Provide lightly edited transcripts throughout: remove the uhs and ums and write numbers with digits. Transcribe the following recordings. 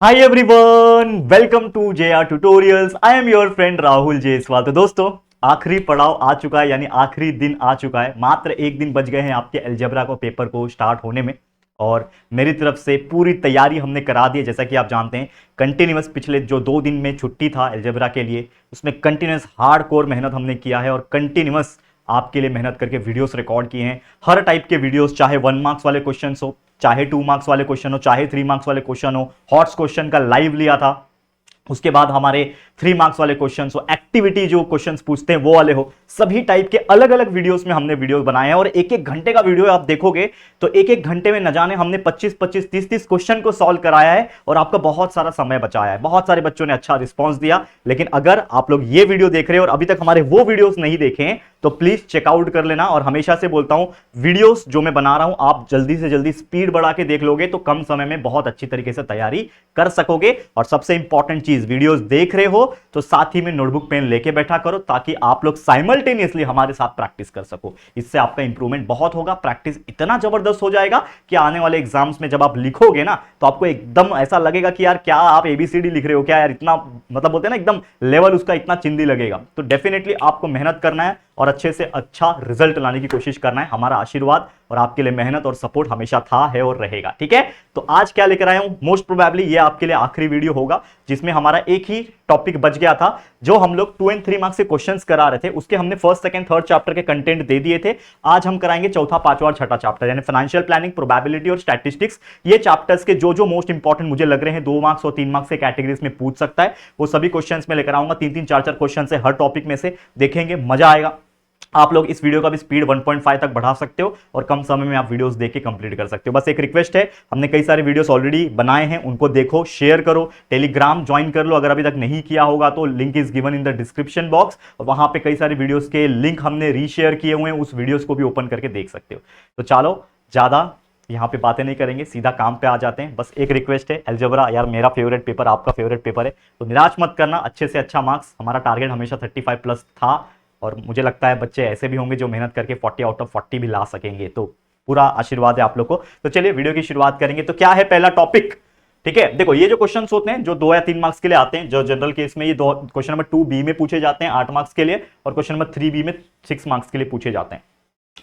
Hi everyone, welcome to JR tutorials. I am your friend Rahul Jaiswal. तो दोस्तों, आखिरी पड़ाव आ चुका है, यानी आखिरी दिन आ चुका है। मात्र एक दिन बच गए हैं आपके अलजेब्रा को पेपर को स्टार्ट होने में। और मेरी तरफ से पूरी तैयारी हमने करा दी है। जैसा कि आप जानते हैं, कंटिन्यूअस पिछले जो 2 दिन में छुट्टी था अलजेब्रा के लिए, उसमें कंटिन्यूअस हार्ड कोर मेहनत हमने किया है और कंटिन्यूअस आपके लिए मेहनत करके वीडियोस रिकॉर्ड किए हैं। हर टाइप के वीडियोस, चाहे 1 मार्क्स वाले क्वेश्चन हो, चाहे 2 मार्क्स वाले क्वेश्चन हो, चाहे 3 मार्क्स वाले क्वेश्चन हो। हॉट्स क्वेश्चन का लाइव लिया था। उसके बाद हमारे 3 मार्क्स वाले क्वेश्चन हो, एक्टिविटी जो क्वेश्चन पूछते हैं वो वाले हो, सभी टाइप के अलग अलग वीडियोस में हमने वीडियो बनाए हैं। और एक एक घंटे का वीडियो आप देखोगे तो एक एक घंटे में न जाने हमने 25-25, 30-30 क्वेश्चन को सॉल्व कराया है और आपका बहुत सारा समय बचाया है। बहुत सारे बच्चों ने अच्छा रिस्पॉन्स दिया। लेकिन अगर आप लोग ये वीडियो देख रहे हो और अभी तक हमारे वो वीडियोस नहीं देखे हैं तो प्लीज चेकआउट कर लेना। और हमेशा से बोलता हूं, वीडियोस जो मैं बना रहा हूं आप जल्दी से जल्दी स्पीड बढ़ा के देख लोगे तो कम समय में बहुत अच्छी तरीके से तैयारी कर सकोगे। और सबसे इंपॉर्टेंट चीज, वीडियोस देख रहे हो तो साथ ही में नोटबुक पेन लेके बैठा करो ताकि आप लोग साइमल्टेनियसली हमारे साथ प्रैक्टिस कर सको। इससे आपका इंप्रूवमेंट बहुत होगा। प्रैक्टिस इतना जबरदस्त हो जाएगा कि आने वाले एग्जाम्स में जब आप लिखोगे ना तो आपको एकदम ऐसा लगेगा कि यार क्या आप एबीसीडी लिख रहे हो क्या यार, इतना मतलब बोलते हैं ना एकदम लेवल उसका इतना चिंदी लगेगा। तो डेफिनेटली आपको मेहनत करना है और अच्छे से अच्छा रिजल्ट लाने की कोशिश करना है। हमारा आशीर्वाद और आपके लिए मेहनत और सपोर्ट हमेशा था, है और रहेगा। ठीक है, तो आज क्या लेकर आया हूं, मोस्ट प्रोबेबली ये आपके लिए आखिरी वीडियो होगा जिसमें हमारा एक ही टॉपिक बच गया था। जो हम लोग 2 और 3 मार्क्स के क्वेश्चंस करा रहे थे उसके हमने फर्स्ट, सेकंड, थर्ड चैप्टर के कंटेंट दे दिए थे। आज हम कराएंगे चौथा, पांचवा और छठा चैप्टर, यानी फाइनेंशियल प्लानिंग, प्रोबेबिलिटी और स्टैटिस्टिक्स। ये चैप्टर्स के जो जो मोस्ट इंपॉर्टेंट मुझे लग रहे हैं 2 मार्क्स और 3 मार्क्स के कैटेगरीज में पूछ सकता है, वो सभी क्वेश्चंस में लेकर आऊंगा। 3-3, 4-4 क्वेश्चन से हर टॉपिक में से देखेंगे, मजा आएगा। आप लोग इस वीडियो का भी स्पीड 1.5 तक बढ़ा सकते हो और कम समय में आप वीडियोस देख के कंप्लीट कर सकते हो। बस एक रिक्वेस्ट है, हमने कई सारे वीडियोस ऑलरेडी बनाए हैं, उनको देखो, शेयर करो, टेलीग्राम ज्वाइन कर लो अगर अभी तक नहीं किया होगा तो। Link is given in the description box और वहां पे कई सारे वीडियोस के लिंक हमने रीशेयर किए हुए हैं, उस वीडियोस को भी ओपन करके देख सकते हो। तो चलो, ज्यादा यहाँ पे बातें नहीं करेंगे, सीधा काम पे आ जाते हैं। बस एक रिक्वेस्ट है, अलजेब्रा यार मेरा फेवरेट पेपर, आपका फेवरेट पेपर है, तो निराश मत करना। अच्छे से अच्छा मार्क्स, हमारा टारगेट हमेशा 35 प्लस था और मुझे लगता है बच्चे ऐसे भी होंगे जो मेहनत करके 40 आउट ऑफ 40 भी ला सकेंगे। तो पूरा आशीर्वाद है आप लोग को। तो चलिए वीडियो की शुरुआत करेंगे। तो क्या है पहला टॉपिक? ठीक है, देखो ये जो क्वेश्चन होते हैं जो 2 या 3 मार्क्स के लिए आते हैं, जो जनरल केस में ये दो क्वेश्चन नंबर 2B में पूछे जाते हैं 8 मार्क्स के लिए, और क्वेश्चन नंबर 3B में 6 मार्क्स के लिए पूछे जाते हैं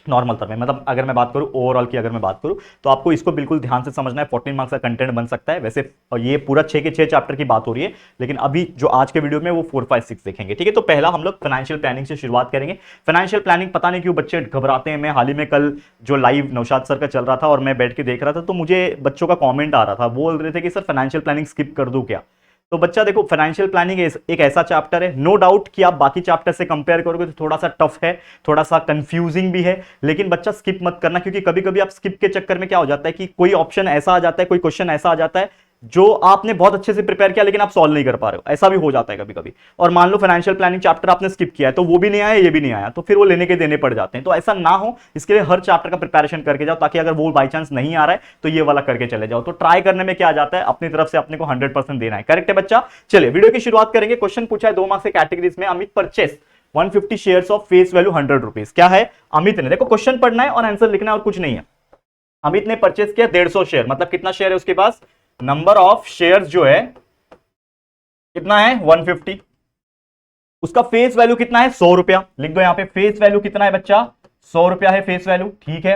नॉर्मल तरह में। मतलब अगर मैं बात करूं ओवरऑल की, अगर मैं बात करूं तो आपको इसको बिल्कुल ध्यान से समझना है। 14 मार्क्स का कंटेंट बन सकता है वैसे, और ये पूरा 6 के 6 चैप्टर की बात हो रही है, लेकिन अभी जो आज के वीडियो में वो 4, 5, 6 देखेंगे। ठीक है, तो पहला हम लोग फाइनेंशियल प्लानिंग से शुरुआत करेंगे। फाइनेंशियल प्लानिंग पता नहीं क्यों बच्चे घबराते हैं। मैं हाल ही में कल जो लाइव नौशाद सर का चल रहा था और मैं बैठ के देख रहा था तो मुझे बच्चों का कॉमेंट आ रहा था, बोल रहे थे कि सर फाइनेंशियल प्लानिंग स्किप कर दूं क्या? तो बच्चा देखो, फाइनेंशियल प्लानिंग एक ऐसा चैप्टर है, नो डाउट कि आप बाकी चैप्टर से कंपेयर करोगे तो थोड़ा सा टफ है, थोड़ा सा कंफ्यूजिंग भी है, लेकिन बच्चा स्किप मत करना। क्योंकि कभी कभी आप स्किप के चक्कर में क्या हो जाता है कि कोई ऑप्शन ऐसा आ जाता है, कोई क्वेश्चन ऐसा आ जाता है जो आपने बहुत अच्छे से प्रिपेयर किया लेकिन आप सॉल्व नहीं कर पा रहे हो, ऐसा भी हो जाता है कभी कभी। और मान लो फाइनेंशियल प्लानिंग चैप्टर आपने स्किप किया है तो वो भी नहीं आया, ये भी नहीं आया, तो फिर वो लेने के देने पड़ जाते हैं। तो ऐसा ना हो, इसके लिए हर चैप्टर का प्रिपरेशन करके जाओ, ताकि अगर वो बाई चांस नहीं आ रहा है तो ये वाला करके चले जाओ। तो ट्राई करने में क्या आ जाता है, अपनी तरफ से अपने को 100% देना है। करेक्ट है बच्चा? चलिए वीडियो की शुरुआत करेंगे। क्वेश्चन पूछा है 2 मार्क्स के कैटेगरीज में, Amit purchase 150 shares of face value 100 rupees. क्या है अमित ने, देखो क्वेश्चन पढ़ना है और आंसर लिखना है और कुछ नहीं है। अमित ने परचेस किया 150 शेयर, मतलब कितना शेयर है उसके पास, नंबर ऑफ शेयर्स जो है कितना है 150। उसका फेस वैल्यू कितना है 100 रुपया, लिख दो यहां पे फेस वैल्यू कितना है बच्चा, 100 रुपया है फेस वैल्यू। ठीक है,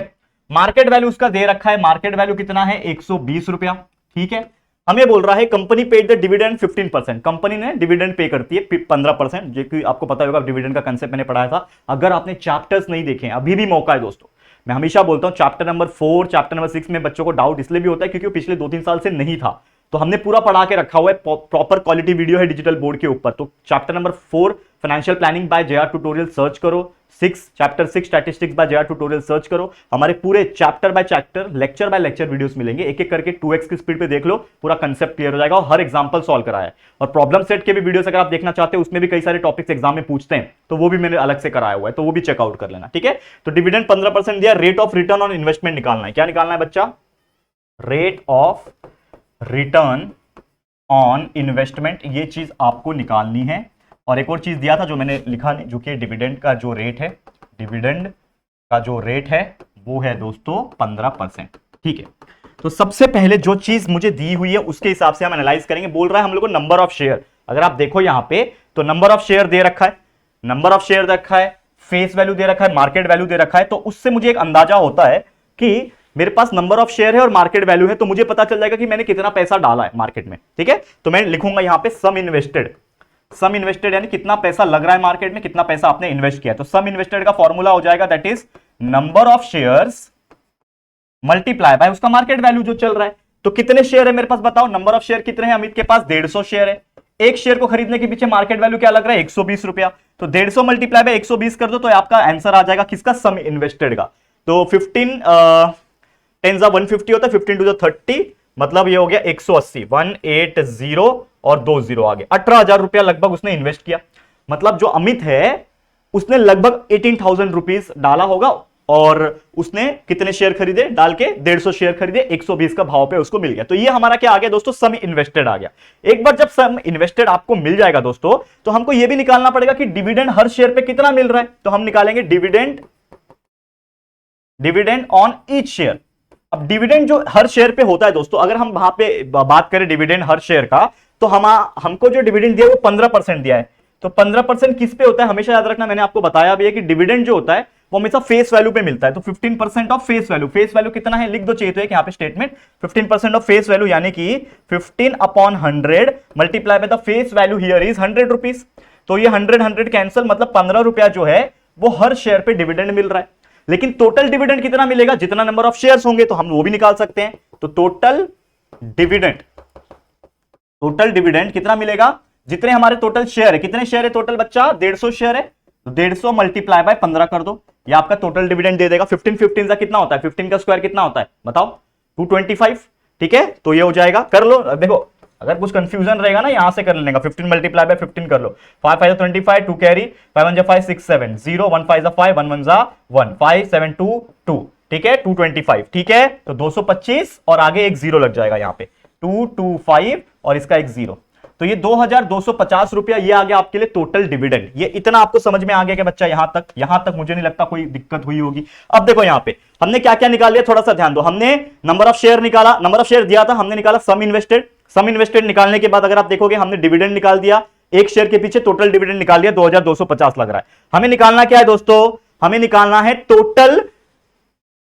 मार्केट वैल्यू उसका दे रखा है, मार्केट वैल्यू कितना है 120 रुपया। ठीक है, हमें बोल रहा है company paid the dividend 15%, company ने डिविडेंड पे करती है 15%, जो कि आपको पता होगा, डिविडेंड का कंसेप्ट मैंने पढ़ाया था। अगर आपने चैप्टर्स नहीं देखे अभी भी मौका है दोस्तों। मैं हमेशा बोलता हूं चैप्टर नंबर 4, चैप्टर नंबर 6 में बच्चों को डाउट इसलिए भी होता है क्योंकि वो पिछले 2-3 साल से नहीं था, तो हमने पूरा पढ़ा के रखा हुआ है, प्रॉपर क्वालिटी वीडियो है डिजिटल बोर्ड के ऊपर। तो chapter number 4 financial planning by JR tutorial search करो, chapter 6 statistics by JR tutorial search करो। हमारे पूरे chapter by chapter, lecture by lecture videos मिलेंगे, एक एक करके 2x की स्पीड पे देख लो, पूरा कंसेप्ट क्लियर हो जाएगा और हर एग्जांपल सॉल्व कराया है। और प्रॉब्लम सेट के भी वीडियोस अगर आप देखना चाहते हो, उसमें भी कई सारे टॉपिक्स एग्जाम में पूछते हैं, तो वो भी मैंने अलग से कराया हुआ है, तो वो भी चेकआउट कर लेना। ठीक है, तो डिविडेंड 15% दिया, rate of return on investment निकालना है। क्या निकालना है बच्चा? Rate of return on investment, ये चीज आपको निकालनी है। और एक और चीज दिया था जो मैंने लिखा नहीं, जो कि डिविडेंड का जो रेट है, डिविडेंड का जो रेट है वो है दोस्तों 15%। ठीक है, तो सबसे पहले जो चीज मुझे दी हुई है उसके हिसाब से हम एनालाइज करेंगे। बोल रहा है हम लोग को नंबर ऑफ शेयर, अगर आप देखो यहां पे तो नंबर ऑफ शेयर दे रखा है, नंबर ऑफ शेयर रखा है, फेस वैल्यू दे रखा है, मार्केट वैल्यू दे रखा है। तो उससे मुझे एक अंदाजा होता है कि मेरे पास नंबर ऑफ शेयर है और मार्केट वैल्यू है, तो मुझे पता चल जाएगा कि मैंने कितना पैसा डाला है मार्केट में। ठीक है, तो मैं लिखूंगा यहां पे सम इन्वेस्टेड, सम इन्वेस्टेड यानी कितना पैसा लग रहा है मार्केट में, कितना पैसा आपने इन्वेस्ट किया। तो सम इन्वेस्टेड का फॉर्मूला हो जाएगा that is number of shares multiply by उसका मार्केट वैल्यू जो चल रहा है। तो कितने शेयर है मेरे पास बताओ, नंबर ऑफ शेयर कितने हैं अमित के पास, 150 शेयर है। एक शेयर को खरीदने के पीछे मार्केट वैल्यू क्या लग रहा है, 120 रुपया। तो 150 मल्टीप्लाई बाय 120 कर दो तो आपका आंसर आ जाएगा किसका, सम इन्वेस्टेड का। तो 15 10 150 होता है, 15 टू 30, मतलब ये हो गया 180, 180 और 2 जीरो आगे, 18,000 रुपया लगभग उसने इन्वेस्ट किया। मतलब जो अमित है उसने लगभग 18,000 रुपीज डाला होगा और उसने कितने शेयर खरीदे, डाल के 150 शेयर खरीदे, 120 का भाव पे उसको मिल गया। तो ये हमारा क्या आ गया दोस्तों, सम इन्वेस्टेड आ गया। एक बार जब सम इन्वेस्टेड आपको मिल जाएगा दोस्तों, तो हमको ये भी निकालना पड़ेगा कि डिविडेंड हर शेयर पे कितना मिल रहा है। तो हम निकालेंगे dividend, dividend on each share. अब डिविडेंड जो हर शेयर पे होता है दोस्तों, अगर हम वहां पे बात करें डिविडेंड हर शेयर का, तो हमको जो डिविडेंड दिया वो 15% दिया है। तो 15% किस पे होता है, हमेशा याद रखना, मैंने आपको बताया भी है कि डिविडेंड जो होता है वो हमेशा फेस वैल्यू पे मिलता है। तो 15% of face value, face value कितना है लिख दो, चाहिए तो एक यहाँ पे स्टेटमेंट 15% ऑफ फेस वैल्यू, यानी कि 15 upon 100 multiply by the face value here is 100 rupees. तो ये 100 कैंसिल, मतलब 15 रुपया जो है वो हर शेयर पे डिविडेंड मिल रहा है। लेकिन टोटल डिविडेंड कितना मिलेगा, जितना नंबर ऑफ शेयर्स होंगे तो हम वो भी निकाल सकते हैं। तो टोटल डिविडेंड, टोटल डिविडेंड कितना मिलेगा, जितने हमारे टोटल शेयर है, कितने शेयर है टोटल बच्चा, 150 शेयर है, तो 150 मल्टीप्लाई बाय 15 कर दो, ये आपका टोटल डिविडेंड दे देगा। 15 का कितना होता है, 15 का स्क्वायर कितना होता है बताओ, 225। ठीक है, तो ये हो जाएगा, कर लो। देखो अगर कुछ कंफ्यूजन रहेगा ना, यहां से कर लेगा, 15 मल्टीप्लाई बाय 15 कर लो, 5 5 25, 2 कैरी, 5 1 5 6 7 0 1 5 5 1 1 1 5 7 2 2। ठीक है, 225। ठीक है, तो 225 और आगे एक जीरो लग जाएगा यहाँ पे, 225 और इसका एक जीरो, तो ये 2,250 रुपया ये आ गया आपके लिए टोटल डिविडेंड। ये इतना आपको समझ में आ गया कि बच्चा, यहां तक मुझे नहीं लगता कोई दिक्कत हुई होगी। अब देखो यहां पे हमने क्या क्या निकाल लिया, थोड़ा सा ध्यान दो। हमने नंबर ऑफ शेयर निकाला, नंबर ऑफ शेयर दिया था, हमने निकाला सम इन्वेस्टेड। सम इन्वेस्टेड निकालने के बाद अगर आप देखोगे हमने डिविडेंड निकाल दिया, एक शेयर के पीछे टोटल डिविडेंड निकाल दिया, 2,250 लग रहा है। हमें निकालना क्या है दोस्तों, हमें निकालना है total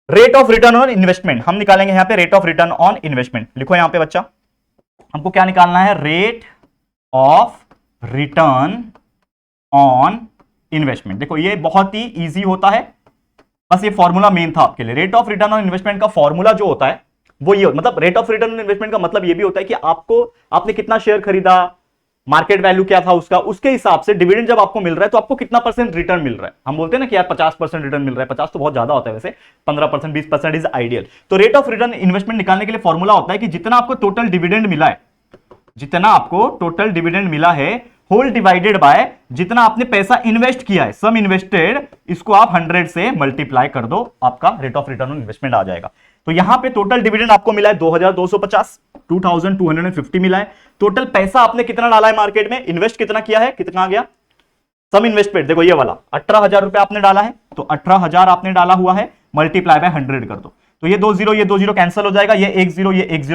rate of return on investment. हम निकालेंगे यहां पे rate of return on investment. लिखो यहां पे बच्चा, हमको क्या निकालना है, rate of return on investment. देखो ये बहुत ही इजी होता है, बस ये फॉर्मूला मेन था आपके लिए। Rate of return on investment का फॉर्मूला जो होता है वो ये, मतलब rate of return on investment का मतलब ये भी होता है कि आपने कितना शेयर खरीदा, मार्केट वैल्यू क्या था उसका, उसके हिसाब से डिविडेंड जब आपको मिल रहा है तो आपको कितना परसेंट रिटर्न मिल रहा है। हम बोलते हैं ना कि यार 50% रिटर्न मिल रहा है, 50 तो बहुत ज्यादा होता है वैसे, 15% 20% इज आइडियल। तो रेट ऑफ रिटर्न इन्वेस्टमेंट निकालने के लिए फॉर्मूला होता है कि जितना आपको टोटल डिविडेंड मिला है, जितना आपको टोटल डिविडेंड मिला है होल डिवाइडेड बाय जितना आपने पैसा इन्वेस्ट किया है, सम इन्वेस्टेड, इसको आप 100 से मल्टीप्लाई कर दो, आपका rate of return on investment आ जाएगा। तो यहां पे टोटल डिविडेंड आपको मिला है 2,250, 2,250 मिला है। टोटल पैसा आपने कितना डाला है मार्केट में, इन्वेस्ट कितना किया है, कितना आ गया, सम इन्वेस्टमेंट देखो ये वाला 18,000 रुपए आपने डाला है, तो 18,000 आपने डाला हुआ है, मल्टीप्लाई बाय 100 कर दो, तो ये 2 जीरो कैंसिल हो जाएगा, ये एक जीरो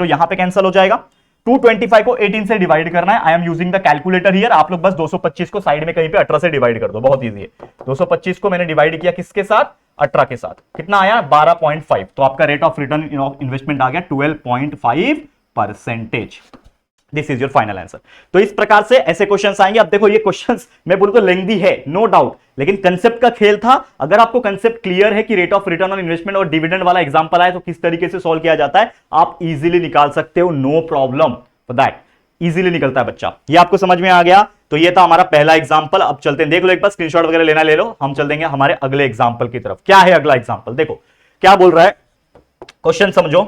यहां पे कैंसिल हो जाएगा। 225 को 18 से डिवाइड करना है। I am using the calculator here, आप लोग बस 225 को साइड में कहीं पे 18 से डिवाइड कर दो, बहुत इजी है। 225 को मैंने डिवाइड किया किसके साथ, 18 के साथ, कितना आया 12.5, तो आपका rate of return of investment आ गया 12.5%। This is your final answer. तो इस प्रकार से ऐसे क्वेश्चंस आएंगे। अब देखो ये क्वेश्चंस मैं बोलूं तो लेंथी है, नो डाउट, लेकिन कंसेप्ट का खेल था। अगर आपको कंसेप्ट क्लियर है कि rate of return on investment और डिविडेंड वाला एग्जांपल आए तो किस तरीके से सॉल्व किया जाता है, आप इजीली निकाल सकते हो, no problem for that, easily निकलता है बच्चा। ये आपको समझ में आ गया। तो ये था हमारा पहला एग्जांपल। अब चलते हैं, देख लो एक बार स्क्रीनशॉट वगैरह लेना ले लो, हम चल देंगे हमारे अगले एग्जांपल की तरफ। क्या है अगला एग्जांपल, देखो क्या बोल रहा है क्वेश्चन, समझो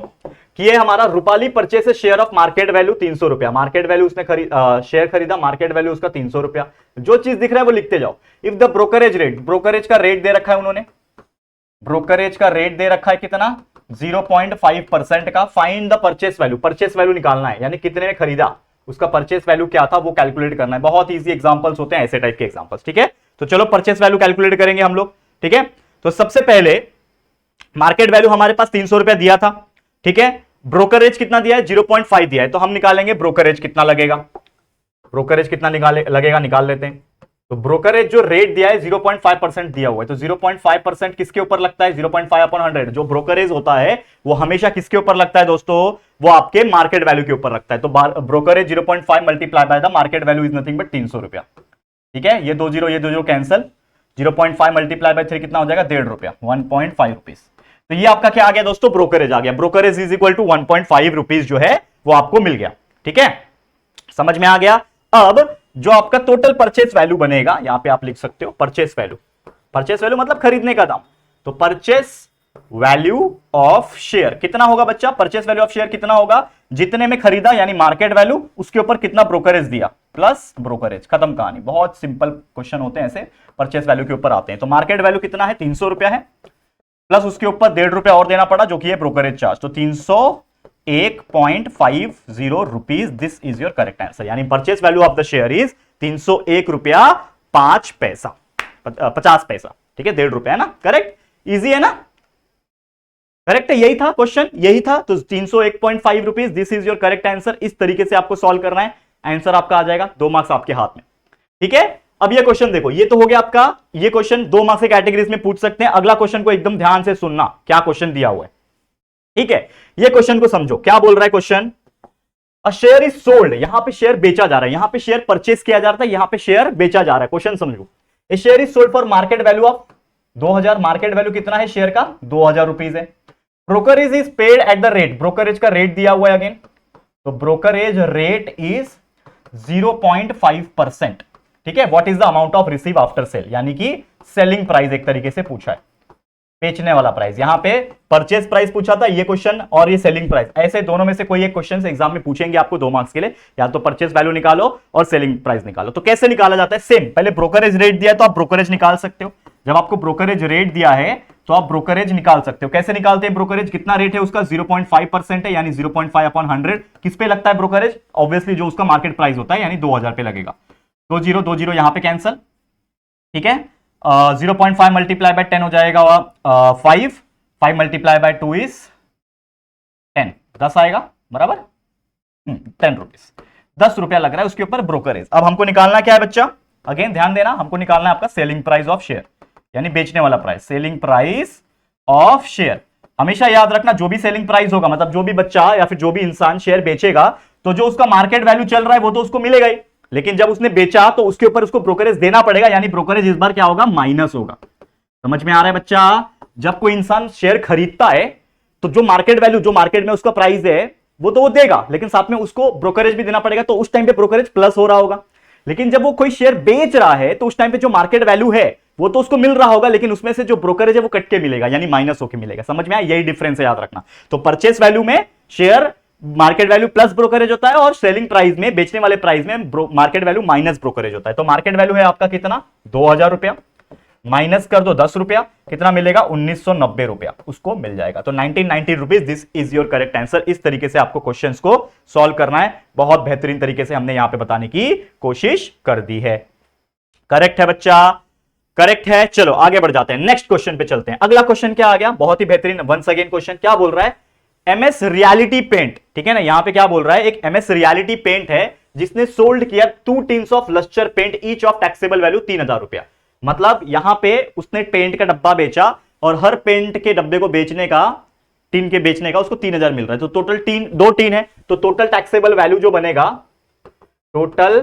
कि ये हमारा Rupali purchase share of market value 300 रुपया, मार्केट वैल्यू उसने शेयर खरीदा, मार्केट वैल्यू उसका 300 रुपया। जो चीज दिख रहा है वो लिखते जाओ। If the brokerage rate, brokerage का रेट दे रखा है उन्होंने, ब्रोकरेज का रेट दे रखा है कितना, 0.5% का। Find the purchase value, purchase value निकालना है, यानी कितने ने खरीदा, उसका परचेस वैल्यू क्या था वो कैलकुलेट करना है। बहुत इजी एग्जांपल्स होते हैं ऐसे टाइप के एग्जांपल्स, ठीक है। तो चलो परचेस वैल्यू कैलकुलेट करेंगे हम लोग, ठीक है। तो सबसे पहले मार्केट वैल्यू हमारे पास 300 रुपया दिया था, ठीक है, ब्रोकरेज कितना दिया है, 0.5 दिया है, तो हम निकालेंगे ब्रोकरेज कितना लगेगा, ब्रोकरेज कितना लगेगा निकाल लेते हैं। तो ब्रोकरेज जो रेट दिया है 0.5% दिया हुआ है, तो 0.5% किसके ऊपर लगता है, 0.5 अपॉन 100। जो ब्रोकरेज होता है वो हमेशा किसके ऊपर लगता है दोस्तों, वो आपके मार्केट वैल्यू के ऊपर लगता है। तो brokerage 0.5 multiply by the market value is nothing but 300 रुपया। ठीक है, ये 2 जीरो कैंसल, 0.5 मल्टीप्लाई बाय 3 कितना हो जाएगा, 1.5 रुपया, 1.5 रुपीज। तो ये आपका क्या आ गया दोस्तों, ब्रोकरेज आ गया। Brokerage is equal to 1.5 rupees जो है वो आपको मिल गया। ठीक है, समझ में आ गया। अब जो आपका टोटल परचेस वैल्यू बनेगा, यहां पे आप लिख सकते हो परचेस वैल्यू, परचेस वैल्यू मतलब खरीदने का दाम। तो परचेस वैल्यू ऑफ शेयर कितना होगा बच्चा, परचेस वैल्यू ऑफ शेयर कितना होगा, जितने में खरीदा यानी मार्केट वैल्यू, उसके ऊपर कितना ब्रोकरेज दिया प्लस ब्रोकरेज, खत्म कहानी। बहुत सिंपल क्वेश्चन होते हैं ऐसे, परचेस वैल्यू के ऊपर आते हैं। तो मार्केट वैल्यू कितना है, 300 रुपया है, प्लस उसके ऊपर 1.5 रुपया और देना पड़ा जो कि है ब्रोकरेज चार्ज, तो 301.50 rupees. This is your correct answer, यानी purchase value of the share is 301 रुपया 5 पैसा, 50 पैसा। ठीक है, 1.5 रुपया है ना, करेक्ट, इजी है ना, करेक्ट है, यही था क्वेश्चन, यही था। तो 301.5 rupees, this is your correct answer. इस तरीके से आपको सॉल्व करना है, आंसर आपका आ जाएगा, 2 मार्क्स आपके हाथ में। ठीक है, अब ये क्वेश्चन देखो, ये तो हो गया आपका, ये क्वेश्चन 2 मार्क्स के कैटेगरीज में पूछ सकते हैं। अगला क्वेश्चन को एकदम ध्यान से सुनना, क्या क्वेश्चन दिया हुआ है। ठीक है, ये क्वेश्चन को समझो, क्या बोल रहा है question, a share is sold, यहां पे शेयर बेचा जा रहा है, यहां पे शेयर परचेस किया जा रहा था, यहां पे शेयर बेचा जा रहा है। क्वेश्चन समझो, A share is sold for market value of 2000, market value कितना है शेयर का, 2000 रुपीज है। Brokerage is paid at the rate, brokerage का रेट दिया हुआ है अगेन, तो ब्रोकरेज रेट इज 0.5%। ठीक है, what is the amount of receive after sale, यानी कि सेलिंग प्राइस एक तरीके से पूछा है, बेचने वाला प्राइस। यहां पे परचेज प्राइस पूछा था ये क्वेश्चन, और ये सेलिंग प्राइस, ऐसे दोनों में से कोई एक क्वेश्चन एग्जाम में पूछेंगे आपको 2 मार्क्स के लिए, या तो परचेज वैल्यू निकालो और सेलिंग प्राइस निकालो। तो कैसे निकाला जाता है, सेम, पहले ब्रोकरेज रेट दिया तो आप ब्रोकरेज निकाल सकते हो। जब आपको ब्रोकरेज रेट दिया है तो आप ब्रोकरेज निकाल सकते हो। कैसे निकालते हैं ब्रोकरेज, कितना रेट है उसका, 0.5% है, यानी 0.5 अपॉन 100 किस पे लगता है ब्रोकरेज, ऑब्वियसली जो उसका मार्केट प्राइस होता है, यानी 2000 पे लगेगा। 2 जीरो यहां पे कैंसल। ठीक है, 0.5 मल्टीप्लाई बाय 10 हो जाएगा 5 मल्टीप्लाई बाय 2 इज 10, 10 आएगा बराबर, 10 रुपीज, 10 रुपया लग रहा है उसके ऊपर ब्रोकरेज। अब हमको निकालना क्या है बच्चा, अगेन ध्यान देना, हमको निकालना है आपका सेलिंग प्राइस ऑफ शेयर, यानी बेचने वाला price, selling price of share. हमेशा याद रखना, जो भी सेलिंग प्राइस होगा, मतलब जो भी बच्चा या फिर जो भी इंसान शेयर बेचेगा, तो जो उसका मार्केट वैल्यू चल रहा है वो तो उसको मिलेगा ही, लेकिन जब उसने बेचा तो उसके ऊपर उसको ब्रोकरेज देना पड़ेगा, यानी ब्रोकरेज इस बार क्या होगा, माइनस होगा। समझ में आ रहा है बच्चा, जब कोई इंसान शेयर खरीदता है तो जो मार्केट वैल्यू, जो मार्केट में उसका प्राइस है वो तो वो देगा, लेकिन साथ में उसको ब्रोकरेज भी देना पड़ेगा, तो उस टाइम पे ब्रोकरेज प्लस हो रहा होगा। लेकिन जब वो कोई शेयर बेच रहा है तो उस टाइम पे जो मार्केट वैल्यू है वो तो उसको मिल रहा होगा, लेकिन उसमें से जो ब्रोकरेज है वो कट के मिलेगा, यानी माइनस होके मिलेगा। समझ में आया, यही डिफरेंस है, याद रखना। तो परचेस वैल्यू में share market value plus brokerage होता है, और सेलिंग प्राइस में, बेचने वाले प्राइस में मार्केट वैल्यू माइनस ब्रोकरेज होता है। तो मार्केट वैल्यू है आपका कितना, 2000 रुपया, माइनस कर दो 10 रुपया, कितना मिलेगा, 1990 रुपया उसको मिल जाएगा। तो 1990 rupees, this is your correct answer. इस तरीके से आपको क्वेश्चंस को सॉल्व करना है, बहुत बेहतरीन तरीके से हमने यहां पे बताने की कोशिश कर दी है। करेक्ट है बच्चा, करेक्ट है। चलो आगे बढ़ जाते हैं, नेक्स्ट क्वेश्चन पे चलते हैं। अगला क्वेश्चन क्या आ गया, बहुत ही बेहतरीन, वंस अगेन क्वेश्चन क्या बोल रहा है, एमएस रियलिटी पेंट। ठीक है ना, यहां पे क्या बोल रहा है, एक एमएस रियलिटी पेंट है जिसने सोल्ड किया 2 tins of lustre paint, each of taxable value 3000 रुपया। मतलब यहां पे उसने पेंट का डब्बा बेचा, और हर पेंट के डब्बे को बेचने का, टीन के बेचने का उसको 3000 मिल रहा है। तो टोटल टीन, 2 टीन है, तो टोटल टैक्सेबल वैल्यू जो बनेगा, टोटल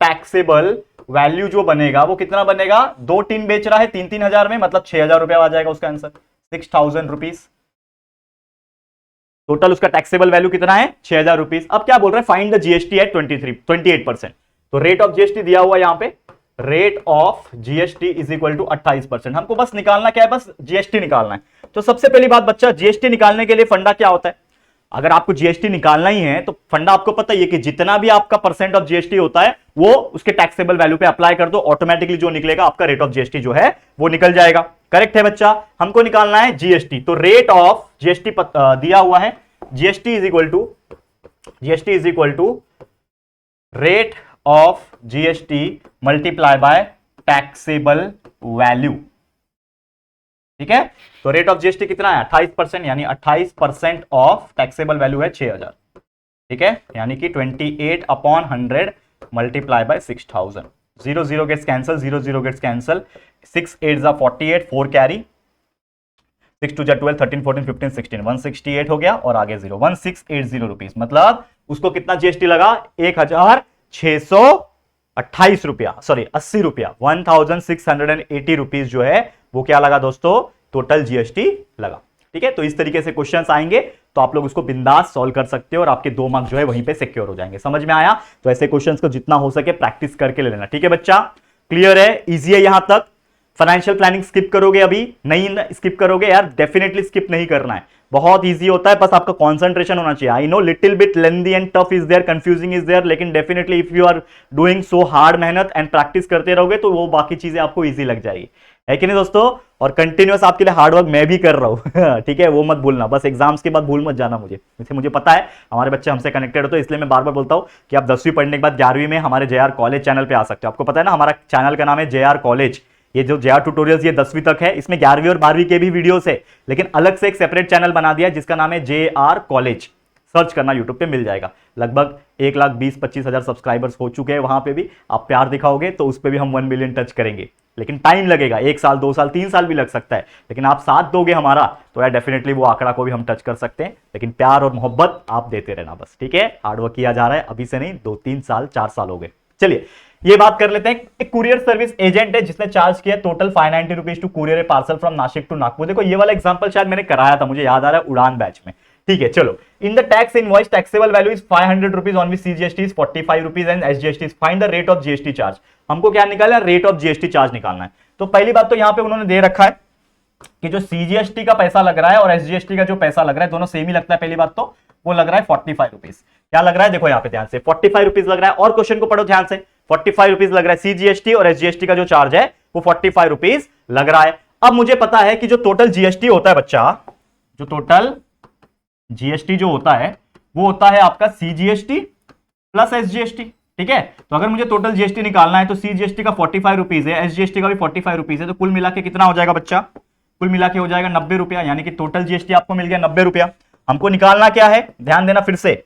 टैक्सेबल वैल्यू जो बनेगा वो कितना बनेगा, 2 टीन बेच रहा है 3-3 हजार में, मतलब 6000 रुपया आ जाएगा उसका आंसर, 6000 रुपीज। टोटल उसका टैक्सेबल वैल्यू कितना है, 6000 रुपीज। अब क्या बोल रहे हैं, फाइंड द जीएसटी एट 28%। तो रेट ऑफ जीएसटी दिया हुआ यहां पे, rate of GST is equal to 28%। हमको बस निकालना क्या है, बस जीएसटी निकालना है। तो सबसे पहली बात बच्चा, जीएसटी निकालने के लिए फंडा क्या होता है, अगर आपको जीएसटी निकालना ही है तो फंडा आपको पता ही है कि जितना भी आपका परसेंट ऑफ जीएसटी होता है वो उसके टैक्सेबल वैल्यू पे अप्लाई कर दो, ऑटोमेटिकली जो निकलेगा आपका रेट ऑफ जीएसटी जो है वो निकल जाएगा। करेक्ट है बच्चा, हमको निकालना है जीएसटी। तो रेट ऑफ जीएसटी दिया हुआ है, GST is equal to rate of GST multiply by taxable value. ठीक है। तो रेट ऑफ जीएसटी कितना है 28%, यानी 28% ऑफ टैक्सेबल वैल्यू है 6000, ठीक है, यानी कि 28/100 multiply by 6000। 0 gets cancel, 0 gets cancel, 6 8 48, 4 carry, 6 2 12, 13 14 15 16, 168 हो गया और आगे 0, 1680 रुपीज, मतलब उसको कितना जीएसटी लगा 1628 रुपया, सॉरी 80 रुपया, 1680 रुपीज जो है वो क्या लगा दोस्तों, टोटल जीएसटी लगा। ठीक है, तो इस तरीके से क्वेश्चंस आएंगे तो आप लोग उसको बिंदास सॉल्व कर सकते हो और आपके 2 मार्क्स जो है वहीं पे सिक्योर हो जाएंगे। समझ में आया? तो ऐसे क्वेश्चंस को जितना हो सके प्रैक्टिस करके ले लेना। ठीक है बच्चा, क्लियर है, इजी है यहां तक। फाइनेंशियल प्लानिंग स्किप करोगे अभी? नहीं स्किप करोगे यार, डेफिनेटली स्किप नहीं करना है, बहुत इजी होता है, बस आपका कंसंट्रेशन होना चाहिए। I know little bit lengthy and tough is there, confusing is there, लेकिन definitely if you are doing so hard मेहनत एंड प्रैक्टिस करते रहोगे तो वो बाकी चीजें आपको इजी लग जाएगी, है कि नहीं दोस्तों? और कंटिन्यूअस आपके लिए हार्डवर्क मैं भी कर रहा हूं ठीक है, वो मत भूलना, बस एग्जाम्स के बाद भूल मत जाना मुझे, जैसे मुझे पता है हमारे बच्चे हमसे कनेक्टेड हो, तो इसलिए मैं बार बार बोलता हूं कि आप 10वीं पढ़ने के बाद 11वीं में हमारे जेआर कॉलेज चैनल पे आ सकते हो। आपको पता है ना हमारा चैनल का नाम है जेआर कॉलेज, ये जो जेआर ट्यूटोरियल्स ये 10वीं तक है, इसमें 11वीं और 12वीं के भी वीडियोस है, लेकिन अलग से एक सेपरेट चैनल बना दिया जिसका नाम है जेआर कॉलेज। सर्च करना यूट्यूब पे मिल जाएगा। लगभग 1,20,25,000 सब्सक्राइबर्स हो चुके हैं वहां पे भी, आप प्यार दिखाओगे तो उस पे भी हम 1 मिलियन टच करेंगे, लेकिन टाइम लगेगा, 1 साल 2 साल 3 साल भी लग सकता है, लेकिन आप साथ दोगे हमारा तो यार डेफिनेटली वो आंकड़ा को भी हम टच कर सकते हैं। लेकिन प्यार और मोहब्बत आप देते रहना बस, ठीक है? हार्डवर्क किया जा रहा है, अभी से नहीं, 2-3 साल 4 साल हो गए। चलिए ये बात कर लेते हैं। एक कुरियर सर्विस एजेंट है जिसने चार्ज किया total 590 rupees to courier a parcel from Nashik to Nagpur. देखो ये वाला एग्जांपल शायद मैंने कराया था, मुझे याद आ रहा है, उड़ान बैच में। ठीक है, चलो, in the tax invoice taxable value is 500 rupees, on which CGST is 45 rupees and SGST is, find the rate of GST charge. हमको क्या निकालना है? रेट ऑफ जीएसटी चार्ज निकालना है। तो पहली बात तो यहां पे उन्होंने दे रखा है कि जो सीजीएसटी का पैसा लग रहा है और एसजीएसटी का जो पैसा लग रहा है दोनों सेम ही लगता है। पहली बात तो वो लग रहा है 45 रुपीज। क्या लग रहा है? देखो यहां पे ध्यान से, 45 रुपीज लग रहा है, और क्वेश्चन को पढ़ो ध्यान से, 45 रुपीज लग रहा है। सीजीएसटी और एसजीएसटी का जो चार्ज है वो 45 रुपीज लग रहा है। अब मुझे पता है कि जो टोटल जीएसटी होता है बच्चा, जो टोटल जीएसटी जो होता है वो होता है आपका सीजीएसटी प्लस एसजीएसटी। ठीक है, तो अगर मुझे टोटल जीएसटी निकालना है तो सीजीएसटी का 45 रुपीज है, एसजीएसटी का भी 45 रुपीज है, तो कुल मिला के कितना हो जाएगा बच्चा? कुल मिला के हो जाएगा 90 रुपया, यानी कि टोटल जीएसटी आपको मिल गया 90 रुपया। हमको निकालना क्या है? ध्यान देना फिर से,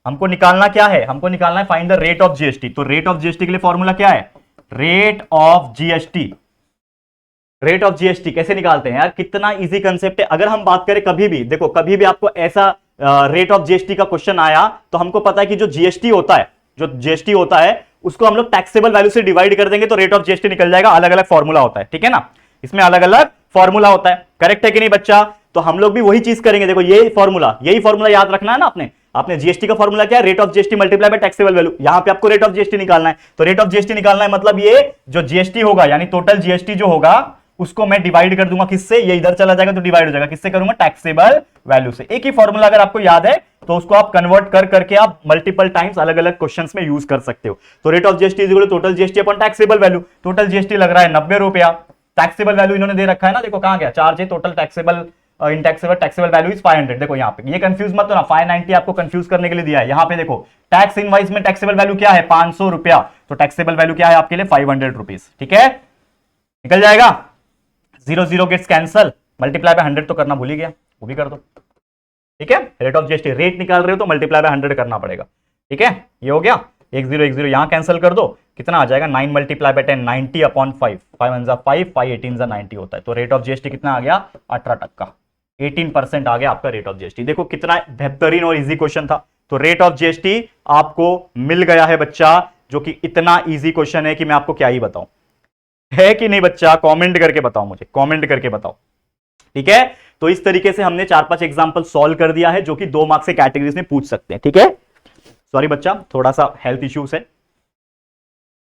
हमको निकालना क्या है? हमको निकालना है find the rate of GST. तो रेट ऑफ जीएसटी के लिए फॉर्मूला क्या है? Rate of GST. Rate of GST कैसे निकालते हैं यार? कितना इजी कंसेप्ट है। अगर हम बात करें कभी भी, देखो कभी भी आपको ऐसा रेट ऑफ जीएसटी का क्वेश्चन आया तो हमको पता है कि जो जीएसटी होता है, जो जीएसटी होता है उसको हम लोग टैक्सेबल वैल्यू से डिवाइड कर देंगे तो रेट ऑफ जीएसटी निकल जाएगा। अलग अलग फॉर्मूला होता है, ठीक है ना, इसमें अलग अलग फॉर्मूला होता है, करेक्ट है कि नहीं बच्चा? तो हम लोग भी वही चीज करेंगे। देखो यही फॉर्मूला याद रखना है ना आपने जीएसटी का फॉर्मूला क्या है? Rate of GST multiply by taxable value. यहां पे आपको रेट ऑफ जीएसटी निकालना है, तो रेट ऑफ जीएसटी निकालना है मतलब ये जो जीएसटी होगा यानी टोटल जीएसटी जो होगा उसको मैं डिवाइड कर दूंगा किससे? ये इधर चला जाएगा तो डिवाइड हो जाएगा, किससे करूंगा? टैक्सेबल वैल्यू से। एक ही फॉर्मूला अगर आपको याद है तो उसको आप कन्वर्ट कर करके आप मल्टीपल टाइम्स अलग अलग क्वेश्चंस में यूज कर सकते हो। तो rate of GST is equal to total GST upon taxable value. Total GST लग रहा है 90 रुपया, टैक्सेबल वैल्यू इन्होंने दे रखा है ना, देखो कहां गया चार्ज है total taxable in taxable value is 500। देखो यहाँ पे ये कंफ्यूज मत हो ना, 590 आपको कंफ्यूज करने के लिए दिया है। यहाँ पे देखो टैक्स इनवॉइस में टैक्सेबल वैल्यू क्या है? 500 रुपया, तो टैक्सेबल वैल्यू क्या है आपके लिए? 500 रुपीज। ठीक है, निकल जाएगा। 0 गेट्स कैंसल, मल्टीप्लाई बाय 100 तो करना भूल ही गया, वो भी कर दो। ठीक है, रेट ऑफ जीएसटी रेट निकाल रहे हो तो मल्टीप्लाई बाय 100 करना पड़ेगा। ठीक है, ये हो गया। 10 यहां कैंसिल कर दो, कितना आ जाएगा? 9 मल्टीप्लाई बाय 10, 90 अपॉन 5, 5 1 जा 5, 5 18 जा 90 होता है। तो रेट ऑफ जीएसटी कितना आ गया? 18%, 18% आ गया आपका रेट ऑफ जीएसटी। देखो कितना बेहतरीन और इजी क्वेश्चन था। तो रेट ऑफ जीएसटी आपको मिल गया है बच्चा, जो कि इतना इजी क्वेश्चन है कि मैं आपको क्या ही बताऊं, है कि नहीं बच्चा? कमेंट करके बताओ मुझे, कमेंट करके बताओ। ठीक है, तो इस तरीके से हमने 4-5 एग्जांपल सॉल्व कर दिया है जो कि 2 मार्क्स से कैटेगरीज में पूछ सकते हैं। ठीक है, सॉरी बच्चा थोड़ा सा हेल्थ इश्यूज है।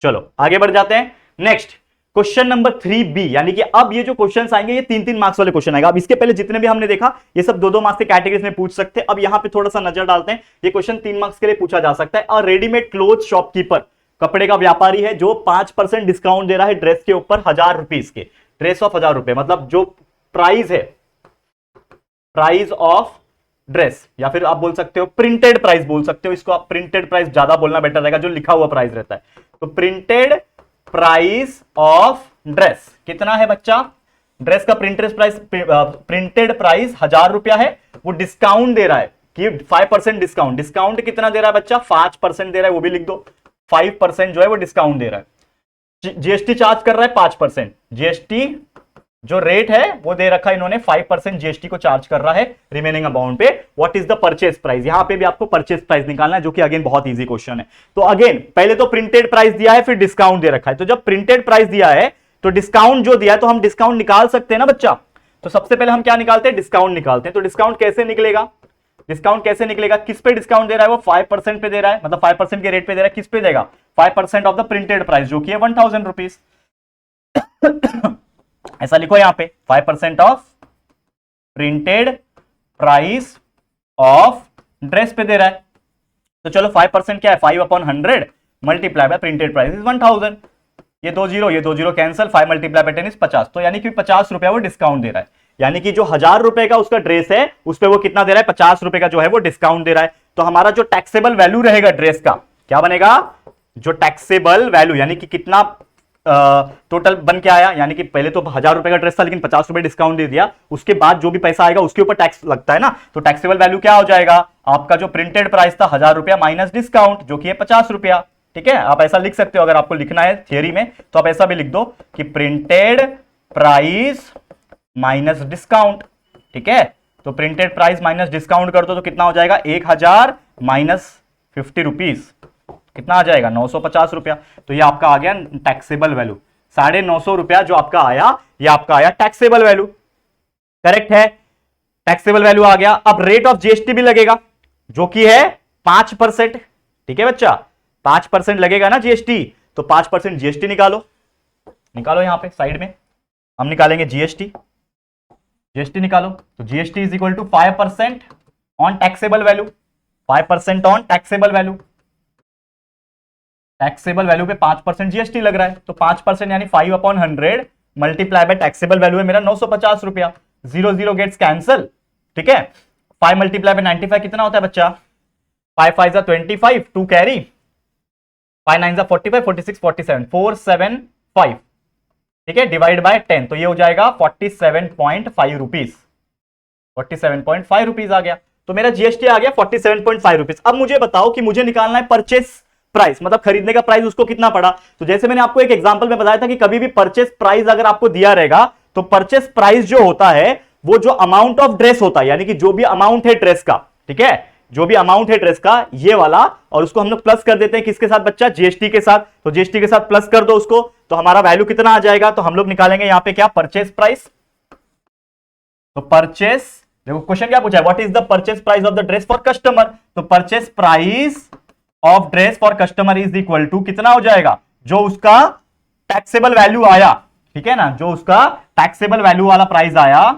चलो आगे बढ़ जाते हैं। नेक्स्ट क्वेश्चन नंबर 3B, यानी कि अब ये जो क्वेश्चंस आएंगे ये 3-3 मार्क्स वाले क्वेश्चन आएगा। अब इसके पहले जितने भी हमने देखा ये सब 2-2 मार्क्स के कैटेगरीज में पूछ सकते हैं। अब यहां पे थोड़ा सा नजर डालते हैं, ये क्वेश्चन 3 मार्क्स के लिए पूछा जा सकता है। और रेडीमेड क्लोथ शॉपकीपर, कपड़े का व्यापारी है जो 5% डिस्काउंट दे रहा है ड्रेस के ऊपर 1000 रुपीज के, ड्रेस ऑफ 1000 रुपए, मतलब जो प्राइस है, प्राइस ऑफ ड्रेस, या फिर आप बोल सकते हो प्रिंटेड प्राइस बोल सकते हो इसको, आप प्रिंटेड प्राइस ज्यादा बोलना बेटर रहेगा, जो लिखा हुआ प्राइस रहता है। तो प्रिंटेड प्राइस ऑफ ड्रेस कितना है बच्चा? ड्रेस का प्रिंटेड प्राइस 1000 रुपया है, वो डिस्काउंट दे रहा है कि 5% डिस्काउंट। डिस्काउंट कितना दे रहा है बच्चा? 5% दे रहा है, वो भी लिख दो। 5% जो है वो डिस्काउंट दे रहा है। जीएसटी चार्ज कर रहा है 5%। जीएसटी जो रेट है वो दे रखा है इन्होंने, 5% जीएसटी को चार्ज कर रहा है रिमेनिंग अमाउंट पे। What is the purchase price? यहां पे भी आपको परचेज प्राइस निकालना है, जो कि अगेन बहुत इजी क्वेश्चन है। तो अगेन पहले तो प्रिंटेड प्राइस दिया है, फिर डिस्काउंट दे रखा है। तो जब प्रिंटेड प्राइस दिया है तो डिस्काउंट जो दिया है, तो हम डिस्काउंट निकाल सकते हैं ना बच्चा। तो सबसे पहले हम क्या निकालते हैं? डिस्काउंट निकालते हैं। तो डिस्काउंट कैसे निकलेगा? डिस्काउंट कैसे निकलेगा? किस पे डिस्काउंट दे रहा है? वो 5% पे दे रहा है, मतलब 5% के रेट पे दे रहा है। किस पे देगा? 5% ऑफ द प्रिंटेड प्राइस, जो कि है 1000 रुपीज। ऐसा लिखो यहां पे, 5% of printed price of dress पे दे रहा है। तो चलो 5% क्या है? 5/100 multiply by printed price is 1000। ये 2 zero cancel, 5 multiply by 10 is 50। तो यानी कि 50 रुपया वो डिस्काउंट दे रहा है। यानी कि जो 1000 रुपए का उसका ड्रेस है, उस पर वो कितना दे रहा है? 50 रुपए का जो है वो डिस्काउंट दे रहा है। तो हमारा जो टैक्सेबल वैल्यू रहेगा ड्रेस का, क्या बनेगा? जो टैक्सेबल वैल्यू, यानी कि कितना टोटल बन के आया, यानी कि पहले तो 1000 रुपए का ड्रेस था, लेकिन 50 रुपए डिस्काउंट दे दिया, उसके बाद जो भी पैसा आएगा उसके ऊपर टैक्स लगता है ना। तो टैक्सेबल वैल्यू क्या हो जाएगा? आपका जो प्रिंटेड प्राइस था 1000 रुपया माइनस डिस्काउंट, जो कि है 50 रुपया। ठीक है, आप ऐसा लिख सकते हो अगर आपको लिखना है थियरी में, तो आप ऐसा भी लिख दो कि प्रिंटेड प्राइस माइनस डिस्काउंट। ठीक है, तो प्रिंटेड प्राइस माइनस डिस्काउंट कर दो तो कितना हो जाएगा? 1000 माइनस 50 रुपीज, कितना आ जाएगा? 950 रुपया। तो ये आपका आ गया टैक्सेबल वैल्यू। 950 रुपया जो आपका आया, ये आपका आया टैक्सेबल वैल्यू। करेक्ट है, टैक्सेबल वैल्यू आ गया। अब रेट ऑफ जीएसटी भी लगेगा, जो कि है 5%। ठीक है बच्चा, 5% लगेगा ना जीएसटी। तो 5% जीएसटी निकालो, निकालो यहां पे साइड में हम निकालेंगे जीएसटी। जीएसटी निकालो, तो GST is equal to 5% on taxable value. 5% on taxable value, taxable value पे 5% जीएसटी लग रहा है। तो 5% यानी 5/100 मल्टीप्लाई बाय टैक्सेबल वैल्यू है मेरा 950 रुपया। 0 गेट्स कैंसल। ठीक है, 5 मल्टीप्लाई बाय 95 कितना होता है बच्चा? 5 5 25, 2 कैरी, 5 9 45, 46 47, 475। ठीक है, डिवाइड बाय 10, तो ये हो जाएगा 47.5 रुपीज। 47.5 रुपीज आ गया। तो मेरा जीएसटी आ गया 47.5 रुपीज। अब मुझे बताओ कि मुझे निकालना है परचेस प्राइस, मतलब खरीदने का प्राइस उसको कितना पड़ा। तो जैसे मैंने आपको एक एग्जांपल में बताया था कि कभी भी परचेस प्राइस अगर आपको दिया रहेगा, तो परचेस प्राइस जो होता है वो जो अमाउंट ऑफ ड्रेस होता है, यानी कि जो भी अमाउंट है ड्रेस का, ठीक है, जो भी अमाउंट है ड्रेस का, ये वाला, और उसको हम लोग प्लस कर देते हैं किसके साथ बच्चा? जीएसटी के साथ। तो जीएसटी के साथ प्लस कर दो उसको, तो हमारा वैल्यू कितना आ जाएगा? तो हम लोग निकालेंगे यहां पे क्या? Purchase price. तो परचेस, देखो क्वेश्चन क्या पूछा है? What is the purchase price of the dress for customer. तो purchase price of dress for customer is equal to कितना हो जाएगा? जो उसका टैक्सेबल वैल्यू आया, ठीक है ना, जो उसका टैक्सेबल वैल्यू वाला प्राइस आया,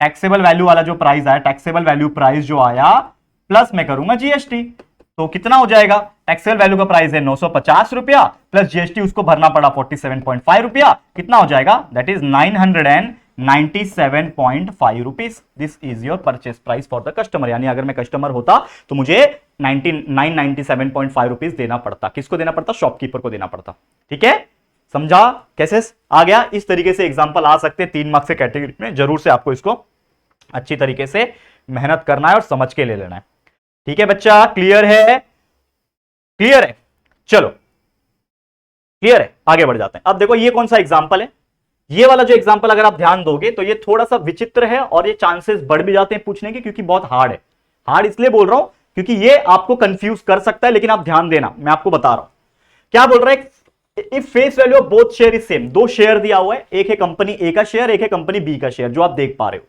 टैक्सेबल वैल्यू वाला जो प्राइस आया, टैक्सेबल वैल्यू प्राइस जो आया, प्लस मैं करूंगा जीएसटी। तो कितना हो जाएगा? टैक्सेबल वैल्यू का प्राइस है 950 रुपया, प्लस जीएसटी उसको भरना पड़ा 47.5 रुपया। कितना हो जाएगा? That is 997.5 rupees. This is your purchase price for the customer. यानी अगर मैं कस्टमर होता तो मुझे 997.5 रुपीज देना पड़ता। किसको देना पड़ता? शॉपकीपर को देना पड़ता। ठीक है, समझा कैसे आ गया? इस तरीके से एग्जांपल आ सकते हैं 3 मार्क्स के कैटेगरी में। जरूर से आपको इसको अच्छी तरीके से मेहनत करना है और समझ के ले लेना है। ठीक है बच्चा, क्लियर है? क्लियर है, चलो क्लियर है, आगे बढ़ जाते हैं। अब देखो ये कौन सा एग्जांपल है? ये वाला जो एग्जांपल अगर आप ध्यान दोगे तो ये थोड़ा सा विचित्र है, और ये चांसेस बढ़ भी जाते हैं पूछने के, क्योंकि बहुत हार्ड है। हार्ड इसलिए बोल रहा हूं क्योंकि ये आपको कंफ्यूज कर सकता है, लेकिन आप ध्यान देना, मैं आपको बता रहा हूं क्या बोल रहा है। If face value of both share is same, 2 share दिया हुआ है, एक है कंपनी ए का शेयर, एक है कंपनी बी का शेयर, जो आप देख पा रहे हो।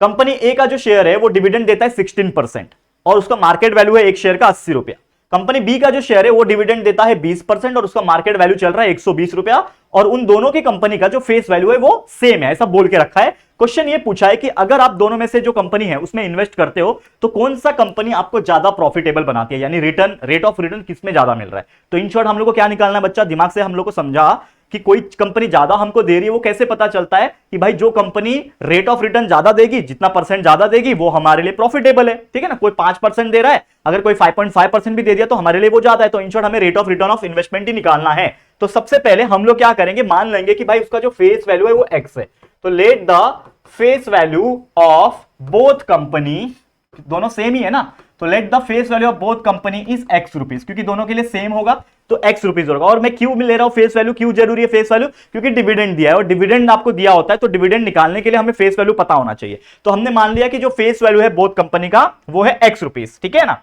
कंपनी ए का जो शेयर है वो डिविडेंड देता है 16%, और उसका मार्केट वैल्यू है एक शेयर का 80 रुपया। कंपनी बी का जो शेयर है वो डिविडेंड देता है 20%, और उसका मार्केट वैल्यू चल रहा है 120 रुपया, और उन दोनों की कंपनी का जो फेस वैल्यू है वो सेम है, ऐसा बोल के रखा है। क्वेश्चन ये पूछा है कि अगर आप दोनों में से जो कंपनी है उसमें इन्वेस्ट करते हो तो कौन सा कंपनी आपको ज्यादा प्रॉफिटेबल बनाती है, यानी रिटर्न, रेट ऑफ रिटर्न किसमें ज्यादा मिल रहा है। तो इन शॉर्ट हम लोग को क्या निकालना है बच्चा? दिमाग से हम लोग को समझा कि कोई कंपनी ज्यादा हमको दे रही है वो कैसे पता चलता है कि भाई जो कंपनी रेट ऑफ रिटर्न ज्यादा देगी, जितना परसेंट ज्यादा देगी वो हमारे लिए प्रॉफिटेबल है, ठीक है ना। कोई 5% दे रहा है, अगर कोई 5.5% भी दे दिया तो हमारे लिए वो ज्यादा है। तो इन शॉर्ट हमें rate of return of investment ही निकालना है। तो सबसे पहले हम लोग क्या करेंगे, मान लेंगे कि भाई उसका जो फेस वैल्यू है वो एक्स है। तो let the face value of both company, दोनों सेम ही है ना, तो let the face value of both company is x rupees, क्योंकि दोनों के लिए सेम होगा तो एक्स रुपीज होगा। और मैं क्यों ले रहा हूं फेस वैल्यू, क्यों जरूरी है फेस वैल्यू, क्योंकि डिविडेंड दिया है और डिविडेंड आपको दिया होता है, तो डिविडेंड निकालने के लिए हमें फेस वैल्यू पता होना चाहिए। तो हमने मान लिया कि जो फेस वैल्यू है बोथ कंपनी का वो है एक्स रुपीज, ठीक है ना,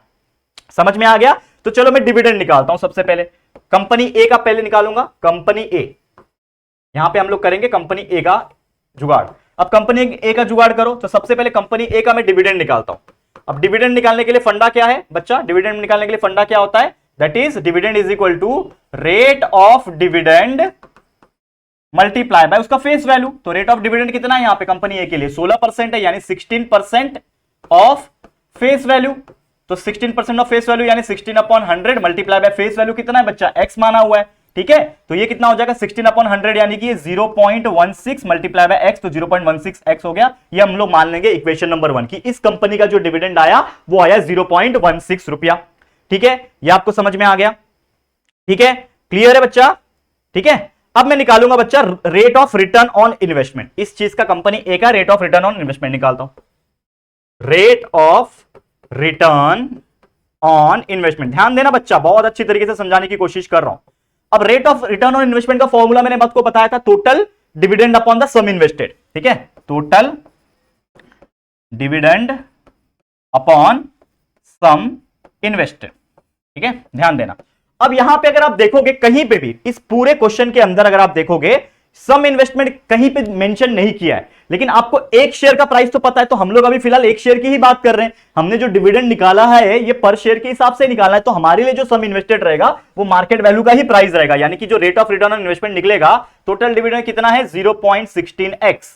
समझ में आ गया। तो चलो मैं डिविडेंड निकालता हूं। सबसे पहले कंपनी ए का पहले निकालूंगा, कंपनी ए, यहां पे हम लोग करेंगे कंपनी ए का जुगाड़। अब कंपनी ए का जुगाड़ करो, तो सबसे पहले कंपनी ए का मैं डिविडेंड निकालता हूं। अब डिविडेंड निकालने के लिए फंडा क्या है बच्चा, डिविडेंड निकालने के लिए फंडा क्या होता है, that is dividend is equal to rate of dividend multiply by उसका फेस वैल्यू। तो रेट ऑफ डिविडेंड कितना है यहां पे कंपनी ए के लिए 16% है, यानी 16% ऑफ फेस वैल्यू। तो 16% ऑफ फेस वैल्यू यानी 16/100 मल्टीप्लाई बाय फेस वैल्यू कितना है बच्चा, एक्स माना हुआ है, ठीक है। तो ये कितना हो जाएगा 16/100 यानी कि 0.16 मल्टीप्लाई बाय एक्स, तो 0.16 एक्स हो गया। ये हम लोग मान लेंगे इक्वेशन नंबर 1 की इस कंपनी का जो डिविडेंड आया वो आया 0.16 रुपया, ठीक है। ये आपको समझ में आ गया, ठीक है, क्लियर है बच्चा, ठीक है। अब मैं निकालूंगा बच्चा rate of return on investment, इस चीज का कंपनी ए का rate of return on investment निकालता हूं। Rate of return on investment, ध्यान देना बच्चा, बहुत अच्छी तरीके से समझाने की कोशिश कर रहा हूं। अब rate of return on investment का फॉर्मूला मैंने आपको बताया था, total dividend upon the sum invested, ठीक है, total dividend upon sum invested, ठीक है, ध्यान देना। अब यहां पे अगर आप देखोगे कहीं पे भी इस पूरे क्वेश्चन के अंदर अगर आप देखोगे सम इन्वेस्टमेंट कहीं पे मेंशन नहीं किया है, लेकिन आपको एक शेयर का प्राइस तो पता है। तो हम लोग अभी फिलहाल एक शेयर की ही बात कर रहे हैं, हमने जो डिविडेंड निकाला है ये पर शेयर के हिसाब से निकाला है। तो हमारे लिए जो सम इन्वेस्टेड रहेगा वो मार्केट वैल्यू का ही प्राइस रहेगा, यानी कि जो rate of return on investment निकलेगा, टोटल डिविडेंड कितना है 0.16x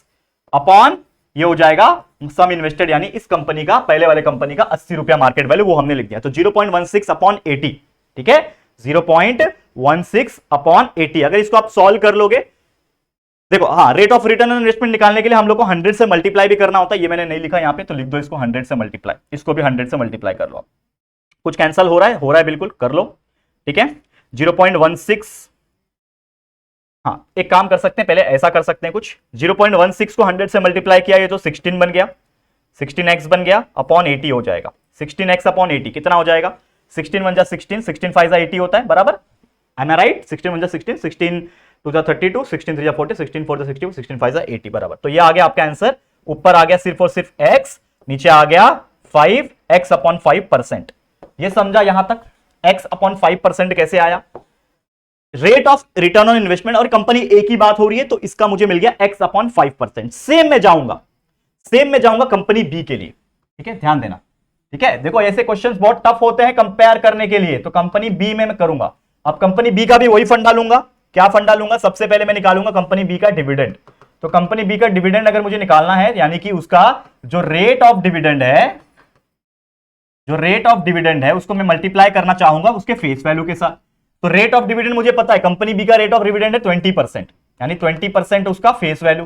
अपॉन ये हो जाएगा सम इन्वेस्टेड, यानी इस कंपनी का, पहले वाले कंपनी का 80 रुपया मार्केट वैल्यू वो हमने लिख दिया। तो 0.16 अपॉन 80, ठीक है, 0.16 अपॉन 80। अगर इसको आप सॉल्व कर लोगे, देखो हाँ, rate of return on investment निकालने के लिए हम लोग को 100 से मल्टीप्लाई भी करना होता है। ये मैंने नहीं लिखा यहाँ पे, तो लिख दो इसको 100 से मल्टीप्लाई, इसको भी 100 से मल्टीप्लाई कर लो। कुछ कैंसल हो रहा है बिल्कुल, कर लो, ठीक है। 0.16, हाँ एक काम कर सकते हैं, पहले ऐसा कर सकते हैं कुछ, 0.16 को 100 से मल्टीप्लाई किया, ये तो 16 बन गया, 16x बन गया अपॉन 80 हो जाएगा। 16x अपॉन 80 कितना हो जाएगा, 16 1 जा 16, 16 5 जा 80 होता है, बराबर, एम आई राइट। 16 1 जा 16, 16 2 जा 32, 16 3 जा 40, 16 4 जा 60, 16 5 जा 80, बराबर। तो ये आ गया आपका आंसर। ऊपर आ गया सिर्फ और सिर्फ x, नीचे आ गया 5x अपॉन 5%। ये समझा यहां तक, x अपॉन 5% कैसे आया। Rate of return on investment और कंपनी ए की बात हो रही है, तो इसका मुझे मिल गया x अपॉन 5%। सेम में जाऊंगा कंपनी बी के लिए, ठीक है, ध्यान देना, ठीक है। देखो ऐसे क्वेश्चंस बहुत टफ होते हैं कंपेयर करने के लिए, तो कंपनी बी में मैं करूंगा। अब कंपनी बी का भी वही फंडा लूंगा। क्या फंडा लूंगा, सबसे पहले मैं निकालूंगा कंपनी बी का डिविडेंड। तो कंपनी बी का डिविडेंड अगर मुझे निकालना है, यानी कि उसका जो रेट ऑफ डिविडेंड है, उसको मैं मल्टीप्लाई करना चाहूंगा उसके फेस वैल्यू के साथ। तो रेट ऑफ डिविडेंड मुझे पता है, कंपनी बी का रेट ऑफ डिविडेंड है 20%, यानी 20% उसका फेस वैल्यू,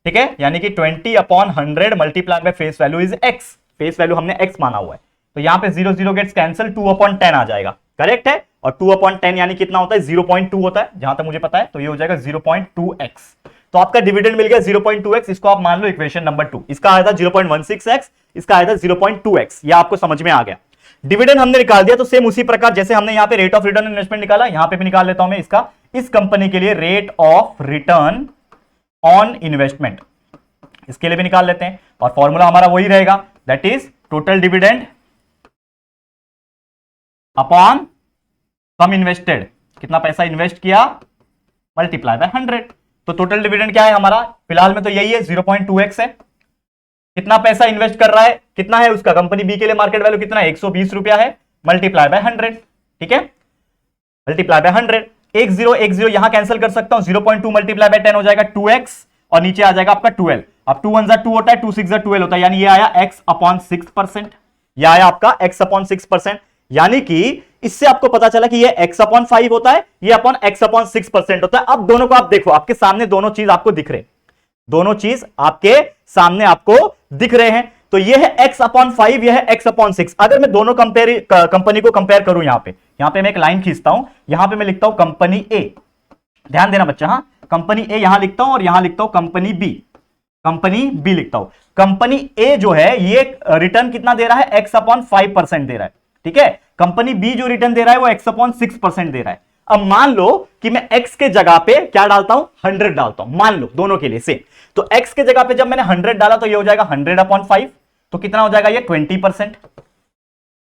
ठीक है, यानी कि 20 upon 100 multiply by face value is x। Face value हमने x माना हुआ है, तो यहां पे 0 0 गेट्स कैंसिल, 2 अपॉन 10 आ जाएगा, करेक्ट है। और 2 अपॉन 10 यानी कितना होता है, 0.2 होता है, जहां तक मुझे पता है। तो ये हो जाएगा 0.2x। तो आपका डिविडेंड मिल गया 0.2x, इसको आप मान लो इक्वेशन नंबर 2। इसका आया था 0.16x, इसका आया था 0.2x। ये आपको समझ में आ गया। डिविडेंड हमने निकाल दिया, तो सेम उसी प्रकार जैसे हमने यहां पे रेट ऑफ रिटर्न इन्वेस्टमेंट निकाला, यहां पे भी निकाल लेता हूं मैं इसका, इस कंपनी के लिए rate of return on investment, इसके लिए भी निकाल लेते हैं। और फॉर्मूला हमारा वही रहेगा, that is total dividend upon sum invested, कितना पैसा इन्वेस्ट किया, मल्टीप्लाई बाय 100। तो टोटल डिविडेंड क्या है हमारा, फिलहाल में तो यही है 0.2x है। कितना पैसा इन्वेस्ट कर रहा है, कितना है उसका, कंपनी बी के लिए मार्केट वैल्यू कितना है, 120 रुपया है, मल्टीप्लाई बाय 100, ठीक है, मल्टीप्लाई बाय 100। 1 0 यहां कैंसिल कर सकता हूं, 0.2 मल्टीप्लाई बाय 10 हो जाएगा 2x, और नीचे आ जाएगा आपका 12। अब 2 1 जा 2 होता है, 2 6 जा 12 होता है, यानी ये आया x अपॉन 6%, ये आया आपका x अपॉन 6%। यानी कि इससे आपको पता चला कि ये x अपॉन 5 होता है, ये अपॉन x अपॉन 6% होता है। अब दोनों को आप देखो, आपके सामने दोनों चीज आपको दिख रहे, दोनों चीज आपके सामने आपको दिख रहे हैं। तो ये है x अपॉन 5, ये है x अपॉन 6। अगर मैं दोनों कंपनी को कंपेयर करूं, यहां पे मैं एक लाइन खींचता हूं, यहां पे मैं लिखता हूं कंपनी ए, ध्यान देना बच्चा, हाँ कंपनी ए यहां लिखता हूं और यहां लिखता हूं कंपनी बी, कंपनी बी लिखता हूं। कंपनी ए जो है ये रिटर्न कितना दे रहा है, x अपॉन 5% दे रहा है, ठीक है। कंपनी बी जो रिटर्न दे रहा है वो x अपॉन 6% दे रहा है। अब मान लो कि मैं x के जगह पे क्या डालता हूं, 100 डालता हूं, मान लो दोनों के लिए सेम। तो x के जगह पे जब मैंने 100 डाला तो ये हो जाएगा 100 अपॉन 5, तो कितना हो जाएगा ये 20%,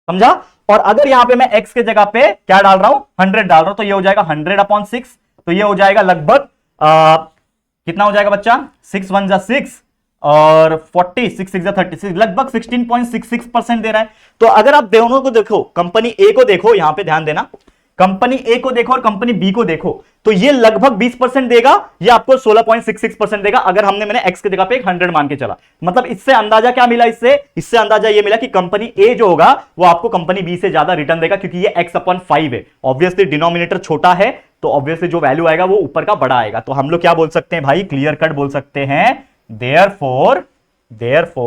समझा। और अगर यहां पे मैं x के जगह पे क्या डाल रहा हूं, 100 डाल रहा हूं, तो ये हो जाएगा 100 अपॉन 6, तो ये हो जाएगा लगभग कितना हो जाएगा बच्चा, 6 1 जा 6 और 40, 6 6 जा 36, लगभग 16.66% दे रहा है। तो अगर आप दोनों को देखो, कंपनी ए को देखो, यहां पे ध्यान देना, कंपनी ए को देखो और कंपनी बी को देखो, तो ये लगभग 20% देगा, ये आपको 16.66% देगा अगर मैंने x की जगह पे 100 मान के चला। मतलब इससे अंदाजा क्या मिला, इससे अंदाजा ये मिला कि कंपनी ए जो होगा वो आपको कंपनी बी से ज्यादा रिटर्न देगा, क्योंकि ये x अपॉन 5 है। ऑब्वियसली डिनोमिनेटर छोटा है तो ऑब्वियसली जो वैल्यू आएगा वो ऊपर का बड़ा आएगा। तो हम लोग क्या बोल सकते हैं भाई, क्लियर कट बोल सकते हैं, देयरफॉर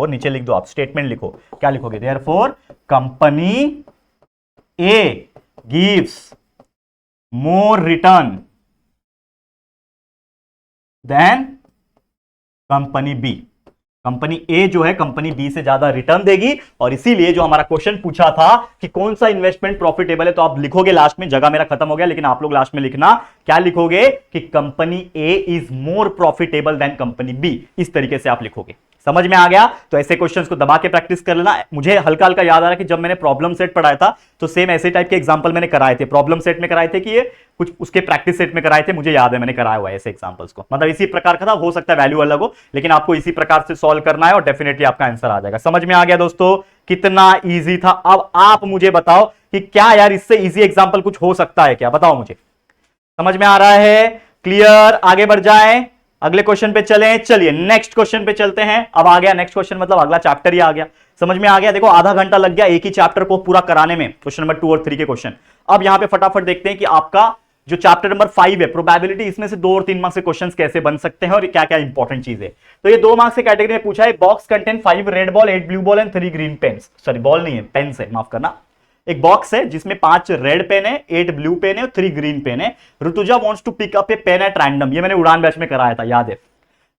नीचे लिख दो, आप स्टेटमेंट लिखो, क्या लिखोगे, therefore company A gives more return than company B. Company A जो है कंपनी बी से ज्यादा रिटर्न देगी, और इसीलिए जो हमारा क्वेश्चन पूछा था कि कौन सा इन्वेस्टमेंट प्रॉफिटेबल है, तो आप लिखोगे लास्ट में, जगह मेरा खत्म हो गया लेकिन आप लोग लास्ट में लिखना, क्या लिखोगे कि company A is more profitable than company B, इस तरीके से आप लिखोगे। समझ में आ गया। तो ऐसे क्वेश्चंस को दबा के प्रैक्टिस कर लेना। मुझे हल्का हल्का याद आ रहा है कि जब मैंने प्रॉब्लम सेट पढ़ाया था तो सेम ऐसे टाइप के एग्जांपल मैंने कराए थे, प्रॉब्लम सेट में कराए थे कि ये कुछ उसके प्रैक्टिस सेट में कराए थे, मुझे याद है मैंने कराया हुआ है ऐसे एग्जांपल्स को। मतलब इसी प्रकार का था, हो सकता है वैल्यू अलग हो, लेकिन आपको इसी प्रकार से सॉल्व करना है और डेफिनेटली आपका आंसर आ जाएगा। समझ में आ गया दोस्तों, कितना ईजी था। अब आप मुझे बताओ कि क्या यार इससे ईजी एग्जाम्पल कुछ हो सकता है क्या, बताओ मुझे। समझ में आ रहा है, क्लियर, आगे बढ़ जाएं, अगले क्वेश्चन पे चलें। चलिए नेक्स्ट क्वेश्चन पे चलते हैं। अब आ गया नेक्स्ट क्वेश्चन, मतलब अगला चैप्टर ही आ गया। समझ में आ गया, देखो आधा घंटा लग गया एक ही चैप्टर को पूरा कराने में, क्वेश्चन नंबर 2 और 3 के क्वेश्चन। अब यहां पे फटाफट देखते हैं कि आपका जो चैप्टर नंबर 5 है प्रोबेबिलिटी, इसमें से 2 और 3 मार्क्स के क्वेश्चंस कैसे बन सकते हैं और क्या क्या इंपॉर्टेंट चीज है। तो ये 2 मार्क्स के कैटेगरी में पूछा है, box contain 5 red ball, 8 blue ball and 3 green pens. Sorry ball नहीं है, पेन्स है, माफ करना। एक बॉक्स है जिसमें 5 रेड पेन है, 8 ब्लू पेन है और 3 ग्रीन पेन है। Rutuja wants to pick up a pen at random, ये मैंने उड़ान बैच में कराया था, याद है।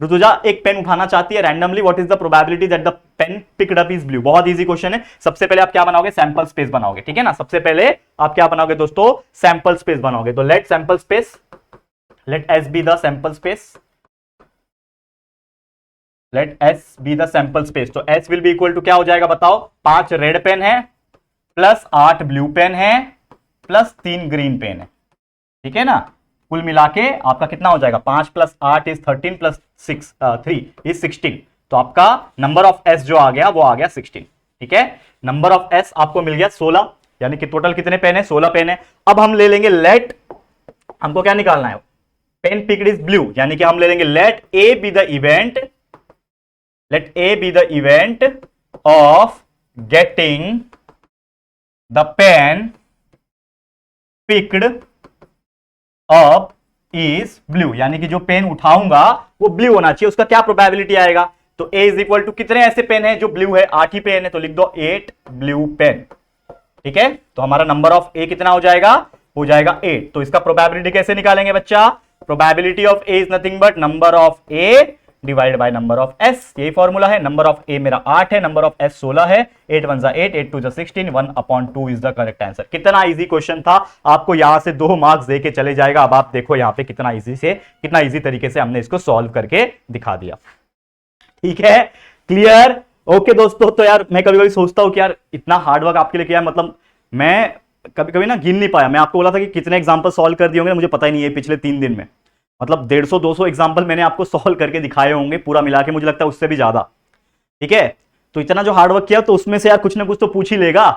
ऋतुजा एक पेन उठाना चाहती है randomly, what is the probability that the pen picked up is blue. बहुत इजी क्वेश्चन है। सबसे पहले आप क्या बनाओगे, सैंपल स्पेस बनाओगे, ठीक है ना। सबसे पहले आप क्या बनाओगे दोस्तों, सैंपल स्पेस बनाओगे। तो let sample space, let S be the sample space, let S be the sample space. तो S will be equal to क्या हो जाएगा बताओ, 5 रेड पेन है प्लस 8 ब्लू पेन है प्लस 3 ग्रीन पेन है, ठीक है ना। कुल मिला के आपका कितना हो जाएगा, 5 प्लस 8 इज 13 प्लस 3 इज 16। तो आपका नंबर ऑफ एस जो आ गया वो आ गया 16, ठीक है। नंबर ऑफ एस आपको मिल गया 16, यानी कि टोटल कितने पेन है, 16 पेन है। अब हम ले लेंगे लेट, हमको क्या निकालना है, पेन पिक्ड इज ब्लू, यानी कि हम ले लेंगे let A be the event, let A be the event of getting the pen picked up is blue, यानी कि जो पेन उठाऊंगा वो ब्लू होना चाहिए। उसका क्या प्रोबेबिलिटी आएगा, तो ए इज इक्वल टू कितने ऐसे पेन है जो ब्लू है, 8 ही पेन है, तो लिख दो 8 ब्लू पेन, ठीक है। तो हमारा नंबर ऑफ ए कितना हो जाएगा, हो जाएगा 8। तो इसका प्रोबेबिलिटी कैसे निकालेंगे बच्चा, probability of A is nothing but number of A divide by number of S, यही फॉर्मूला है। नंबर ऑफ ए मेरा 8 है, नंबर ऑफ एस 16 है, 8 1 जा 8, 8 2 जा 16, 1/2 इज द करेक्ट आंसर। कितना इजी क्वेश्चन था, आपको यहां से 2 मार्क्स देके चले जाएगा। अब आप देखो यहां पे कितना इजी तरीके से हमने इसको सॉल्व करके दिखा दिया, ठीक है, क्लियर, ओके दोस्तों। तो यार मैं कभी कभी सोचता हूं कि यार इतना हार्डवर्क आपके लिए किया, मतलब मैं कभी कभी ना गिन नहीं पाया। मैं आपको बोला था कि कितने एग्जाम्पल सॉल्व कर दिए होंगे, मुझे पता ही नहीं है पिछले 3 दिन में, मतलब 150-200 एग्जाम्पल मैंने आपको सॉल्व करके दिखाए होंगे पूरा मिला के, मुझे लगता है उससे भी ज्यादा, ठीक है। तो इतना जो हार्डवर्क किया तो उसमें से यार कुछ ना कुछ तो पूछ लेगा,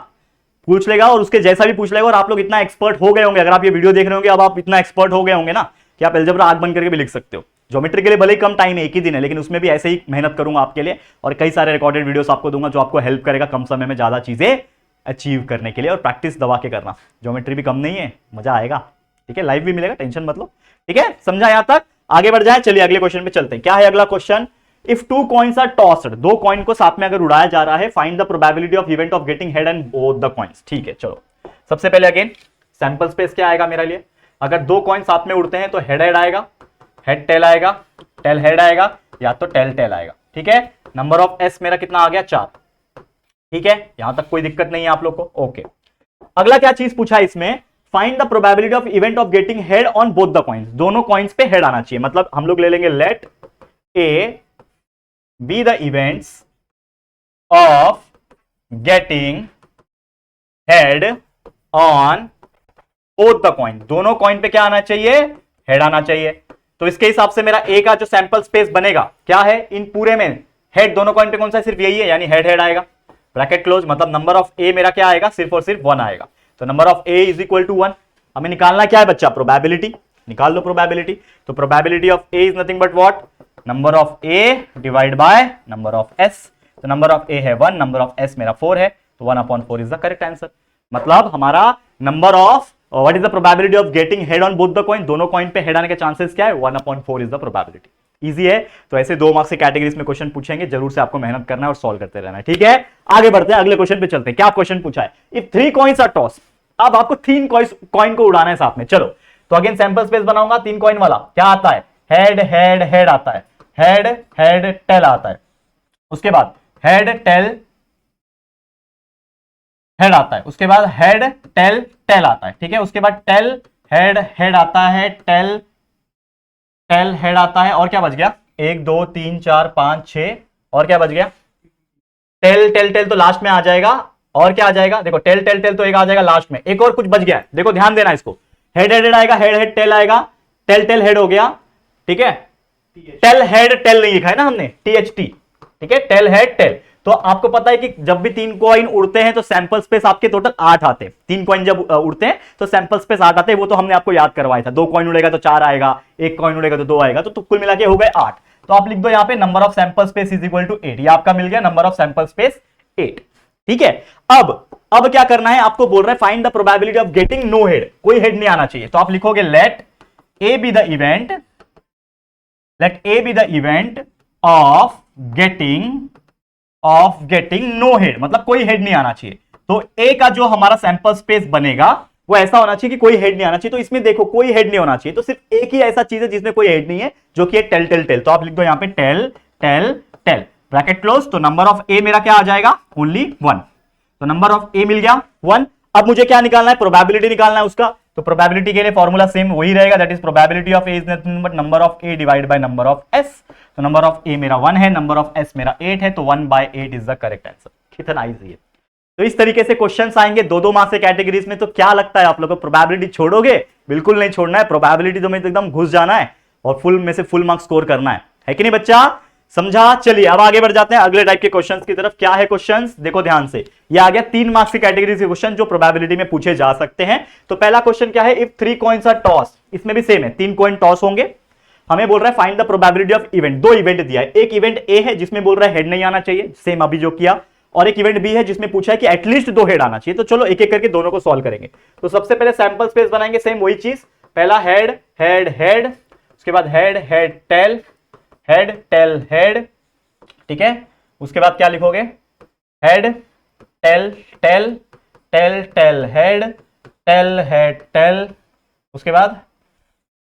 और उसके जैसा भी पूछ लेगा। और आप लोग इतना एक्सपर्ट हो गए होंगे, अगर आप ये वीडियो देख रहे होंगे अब आप इतना एक्सपर्ट हो गए होंगे ना कि आप अलजेब्रा आंख बंद करके भी लिख सकते हो। ज्योमेट्री के लिए भले ही कम टाइम है, एक ही दिन है, लेकिन उसमें भी ऐसे ही मेहनत करूंगा आपके लिए, और कई सारे रिकॉर्डेड वीडियोस आपको दूंगा जो आपको हेल्प करेगा कम समय में ज्यादा चीजें अचीव करने के लिए, और प्रैक्टिस दबा के करना। ज्योमेट्री भी कम नहीं है, मजा आएगा। ठीक है, लाइव भी मिलेगा, टेंशन मत लो। ठीक है, समझा यहां तक? आगे बढ़ जाए, चलिए अगले क्वेश्चन पे चलते हैं। क्या है अगला question? If two coins are tossed, दो कॉइन को साथ में अगर उड़ाया जा रहा है, find the probability of event of getting head and both the coins. ठीक है, चलो सबसे पहले अगेन सैंपल स्पेस क्या आएगा मेरे लिए? अगर दो कॉइन साथ में उड़ते हैं तो हेड हेड आएगा, हेड टेल आएगा, टेल हेड आएगा, या तो टेल टेल आएगा। ठीक है, नंबर ऑफ एस मेरा कितना आ गया? 4। ठीक है, यहां तक कोई दिक्कत नहीं है आप लोग को? ओके, अगला क्या चीज पूछा है इसमें? Find the probability of event of getting head on both the coins. दोनों कॉइन्स पे हेड आना चाहिए, मतलब हम लोग ले लेंगे let A be the events of getting head on both the coin. दोनों कॉइन पे क्या आना चाहिए? हेड आना चाहिए। तो इसके हिसाब से मेरा ए का जो सैंपल स्पेस बनेगा क्या है? इन पूरे में हेड दोनों कॉइन पे कौन सा? सिर्फ यही है, यानी हेड हेड आएगा, ब्रैकेट क्लोज। मतलब नंबर ऑफ ए मेरा क्या आएगा? सिर्फ और सिर्फ 1 आएगा। तो number of A is equal to 1। हमें निकालना क्या है बच्चा? प्रोबेबिलिटी। निकाल लो प्रोबेबिलिटी। तो probability of A is nothing but what? Number of A divide by number of S. तो नंबर ऑफ ए है 1, नंबर ऑफ एस मेरा 4 है, तो 1/4 इज द करेक्ट आंसर। मतलब हमारा number of what is the probability of getting head on both the coin, दोनों coin पे head आने के चांसेस क्या है? 1/4 इज द प्रोबेबिलिटी। इजी है। तो ऐसे 2 मार्क्स के कैटेगरीज में क्वेश्चन पूछेंगे, जरूर से आपको मेहनत करना है और सॉल्व करते रहना है। ठीक है, आगे बढ़ते हैं, अगले क्वेश्चन पे चलते हैं। क्या क्वेश्चन पूछा है? इफ 3 कॉइन्स आर टॉस, अब आपको 3 कॉइन को उड़ाना है साथ में। चलो, तो अगेन सैंपल स्पेस बनाऊंगा 3 कॉइन वाला। क्या आता है? हेड हेड हेड आता है, हेड हेड टेल आता है, उसके बाद हेड टेल हेड आता है, उसके बाद हेड टेल टेल आता है। ठीक है, उसके बाद टेल हेड हेड आता है, टेल टेल हेड आता है, और क्या बच गया? 1 2 3 4 5 6, और क्या बच गया? टेल टेल टेल तो लास्ट में आ जाएगा, और क्या आ जाएगा? देखो टेल टेल टेल तो एक आ जाएगा लास्ट में, एक और कुछ बच गया है, देखो ध्यान देना इसको। हेड हेड आएगा, हेड हेड टेल आएगा, टेल टेल हेड हो गया। ठीक है, टेल हेड टेल नहीं लिखा है ना हमने, THT। ठीक है, टेल हेड टेल। तो आपको पता है कि जब भी 3 कॉइन उड़ते हैं तो सैंपल स्पेस आपके टोटल 8 आते हैं। 3 कॉइन जब उड़ते हैं तो सैंपल स्पेस 8 आते हैं, वो तो हमने आपको याद करवाया था। 2 कॉइन उड़ेगा तो 4 आएगा, 1 कॉइन उड़ेगा तो 2 आएगा, तो कुल मिला के हो गए 8। तो आप लिख दो यहाँ पे number of sample space is equal to 8। ये आपका मिल गया नंबर ऑफ सैंपल स्पेस 8। ठीक है, अब क्या करना है? आपको बोल रहा है find the probability of getting no head, कोई हेड नहीं आना चाहिए। तो आप लिखोगे let A be the event, let A be the event of getting no head, मतलब कोई हेड नहीं आना चाहिए। तो A का जो हमारा सैंपल स्पेस बनेगा वो ऐसा होना चाहिए कि कोई हेड नहीं आना चाहिए। तो इसमें देखो कोई हेड नहीं होना चाहिए, तो सिर्फ एक ही ऐसा चीज है जिसमें कोई हेड नहीं है, जो कि है टेल टेल टेल। तो आप लिख दो यहाँ पे tail tail tail, bracket close. तो नंबर ऑफ A मेरा क्या आ जाएगा? ओनली 1। तो नंबर ऑफ A मिल गया 1। अब मुझे क्या निकालना है? प्रोबेबिलिटी निकालना है उसका। तो प्रोबेबिलिटी के लिए फॉर्मूला सेम वही रहेगा, that is probability of A is nothing but number of A divide by number of S. तो नंबर ऑफ ए मेरा 1 है, नंबर ऑफ एस मेरा 8 है, तो 1/8 इज द करेक्ट आंसर। कितना इजी है। तो इस तरीके से क्वेश्चंस आएंगे 2-2 मार्क्स के कैटेगरीज में। तो क्या लगता है आप लोगों को, प्रोबेबिलिटी छोड़ोगे? बिल्कुल नहीं छोड़ना है, प्रोबेबिलिटी तो में एकदम घुस जाना है और फुल में से फुल मार्क्स स्कोर करना है कि नहीं बच्चा? समझा? चलिए अब आगे बढ़ जाते हैं अगले टाइप के क्वेश्चंस की तरफ। क्या है क्वेश्चंस? देखो ध्यान से, ये आ गया 3 मार्क्स की कैटेगरी के क्वेश्चन जो प्रोबेबिलिटी में पूछे जा सकते हैं। तो पहला क्वेश्चन क्या है? इफ 3 कॉइन्स आर टॉस, इसमें भी सेम है, 3 कॉइन टॉस होंगे। हमें बोल रहा है find the probability of event. 2 event दिया है, एक इवेंट ए है जिसमें बोल रहा है हेड नहीं आना चाहिए, सेम अभी जो किया, और एक इवेंट बी है जिसमें पूछा है कि एटलीस्ट 2 हेड आना चाहिए। तो चलो एक एक करके दोनों को सॉल्व करेंगे। तो सबसे पहले सैंपल स्पेस बनाएंगे, सेम वही चीज। पहला हेड हेड हेड, उसके बाद head head tail head tail head. ठीक है, उसके बाद क्या लिखोगे? Head tail tail tail tail head tail head tail. उसके बाद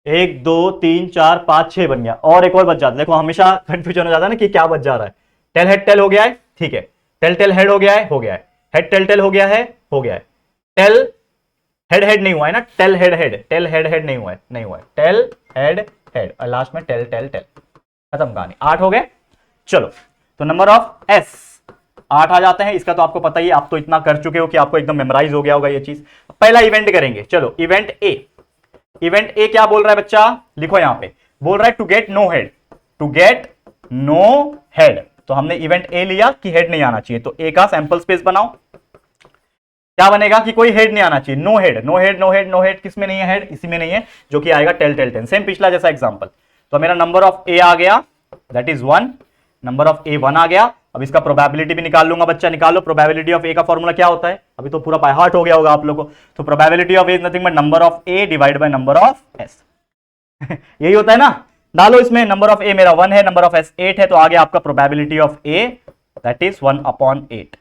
1 2 3 4 5 6 बन गया, और एक और बच जाता है। देखो हमेशा कंफ्यूजन हो जाता है ना कि क्या बच जा रहा है। टेल हेड टेल हो गया है, ठीक है। टेल टेल हेड हो गया है, हो गया है। हेड टेल टेल हो गया है, हो गया है। टेल हेड हेड नहीं हुआ है ना, tail head head, tail head head नहीं हुआ है, नहीं हुआ है। टेल हेड हेड और लास्ट में टेल टेल टेल। खत्म कहानी। 8 हो गए। चलो, तो नंबर ऑफ एस 8 आ जाते हैं। इसका तो आपको पता ही है, आप तो इतना कर चुके हो कि आपको एकदम मेमोराइज हो गया होगा ये चीज। पहला इवेंट करेंगे, चलो इवेंट ए। इवेंट ए क्या बोल रहा है बच्चा? लिखो यहां पे, बोल रहा है to get no head, to get no head. तो हमने इवेंट ए लिया कि हेड नहीं आना चाहिए, तो ए का सैंपल स्पेस बनाओ। क्या बनेगा कि कोई हेड नहीं आना चाहिए, no head no head no head no head. किसमें नहीं है हेड? इसी में नहीं है, जो कि आएगा टेल टेल टेल, सेम पिछला जैसा एग्जांपल। तो मेरा नंबर ऑफ ए आ गया, दैट इज 1। नंबर ऑफ ए 1 आ गया, अब इसका प्रोबेबिलिटी भी निकाल लूंगा बच्चा, निकालो। प्रोबेबिलिटी ऑफ ए का फॉर्मूला क्या होता है, अभी तो पूरा बाय हार्ट हो गया होगा आप लोगों को। तो probability of A is nothing but number of A divide by number of S. यही होता है ना, डालो इसमें। नंबर ऑफ ए मेरा 1 है, नंबर ऑफ एस 8 है, तो आगे आपका probability of A that is 1/8।